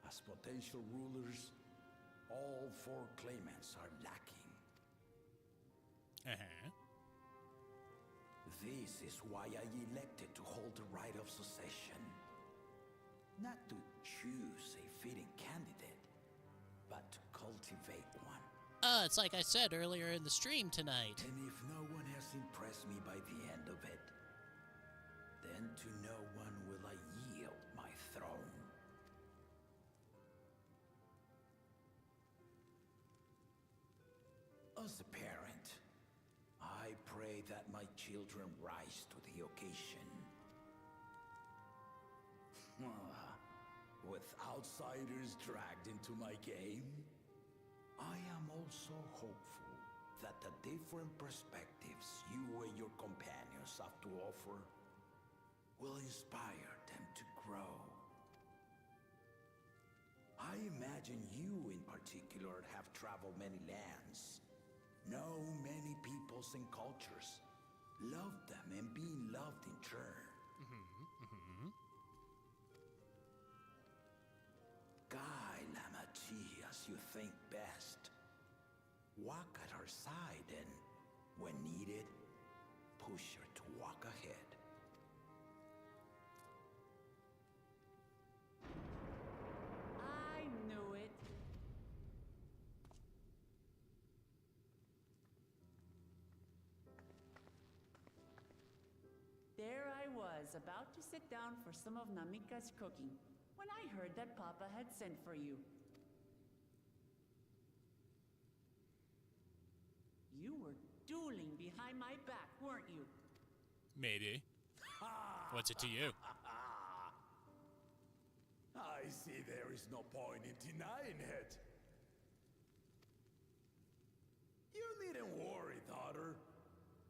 As potential rulers, all four claimants are lacking. This is why I elected to hold the right of succession. Not to choose a fitting candidate, but to cultivate one. It's like I said earlier in the stream tonight. And if no one has impressed me by the end of it, then to no one will I yield my throne. As a parent, I pray that my children rise to the occasion. With outsiders dragged into my game, I am also hopeful that the different perspectives you and your companions have to offer will inspire them to grow. I imagine you in particular have traveled many lands, know many peoples and cultures, loved them and being loved in turn. Guide Lamati as you think best. Walk at her side and, when needed, push her to walk ahead. I knew it. There I was, about to sit down for some of Namika's cooking, when I heard that Papa had sent for you. You were dueling behind my back, weren't you? Maybe. What's it to you? I see there is no point in denying it. You needn't worry, daughter.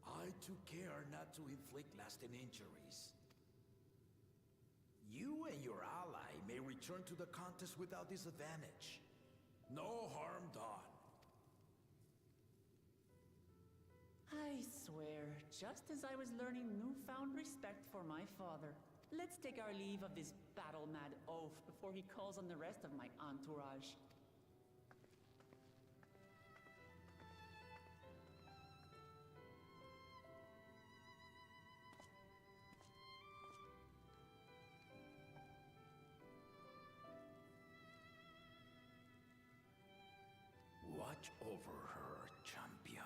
I took care not to inflict lasting injuries. You and your ally may return to the contest without disadvantage. No harm done. I swear, just as I was learning newfound respect for my father. Let's take our leave of this battle-mad oaf before he calls on the rest of my entourage. Watch over her, champion.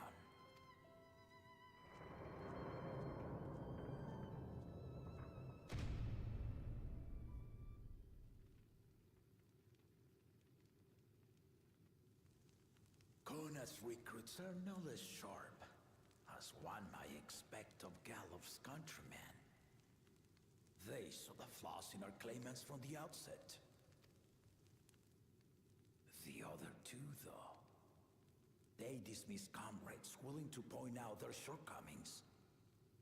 Kona's recruits are no less sharp, as one might expect of Galuf's countrymen. They saw the flaws in our claimants from the outset. The other two, though, they dismiss comrades willing to point out their shortcomings,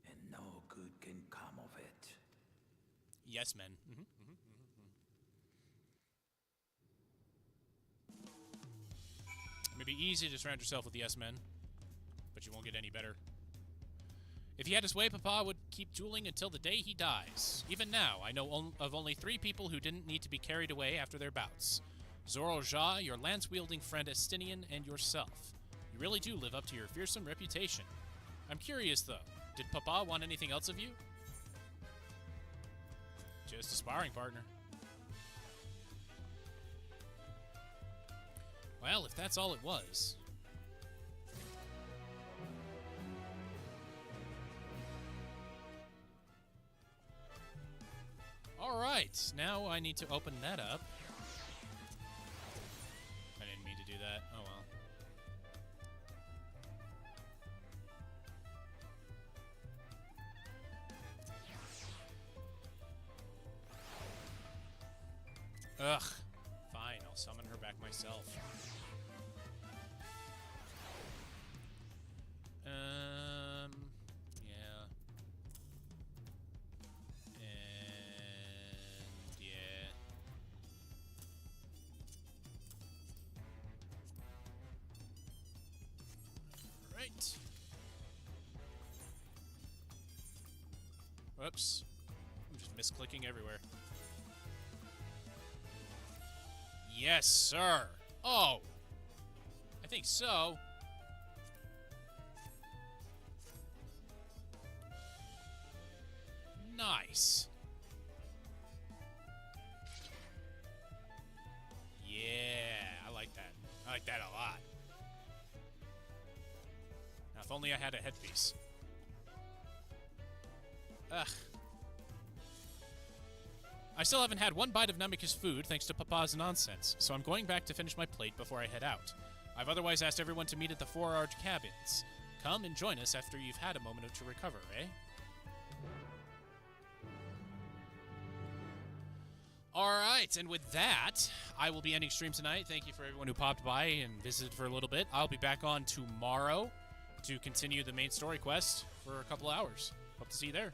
and no good can come of it. Yes, men. It may be easy to surround yourself with yes men, but you won't get any better. If he had his way, Papa would keep dueling until the day he dies. Even now, I know of only 3 people who didn't need to be carried away after their bouts. Zoro Ja, your lance-wielding friend Estinian, and yourself. You really do live up to your fearsome reputation. I'm curious, though. Did Papa want anything else of you? Just a sparring partner. Well, if that's all it was... Alright, now I need to open that up. I didn't mean to do that. Oh well. Ugh. Fine, I'll summon her back myself. Yeah. And yeah. Right. Whoops. I'm just misclicking everywhere. Yes, sir. Oh. I think so. Nice. Yeah, I like that. I like that a lot. Now, if only I had a headpiece. Ugh. I still haven't had one bite of Namika's food thanks to Papa's nonsense, so I'm going back to finish my plate before I head out. I've otherwise asked everyone to meet at the Four-Arch Cabins. Come and join us after you've had a moment to recover, eh? Alright, and with that, I will be ending stream tonight. Thank you for everyone who popped by and visited for a little bit. I'll be back on tomorrow to continue the main story quest for a couple hours. Hope to see you there.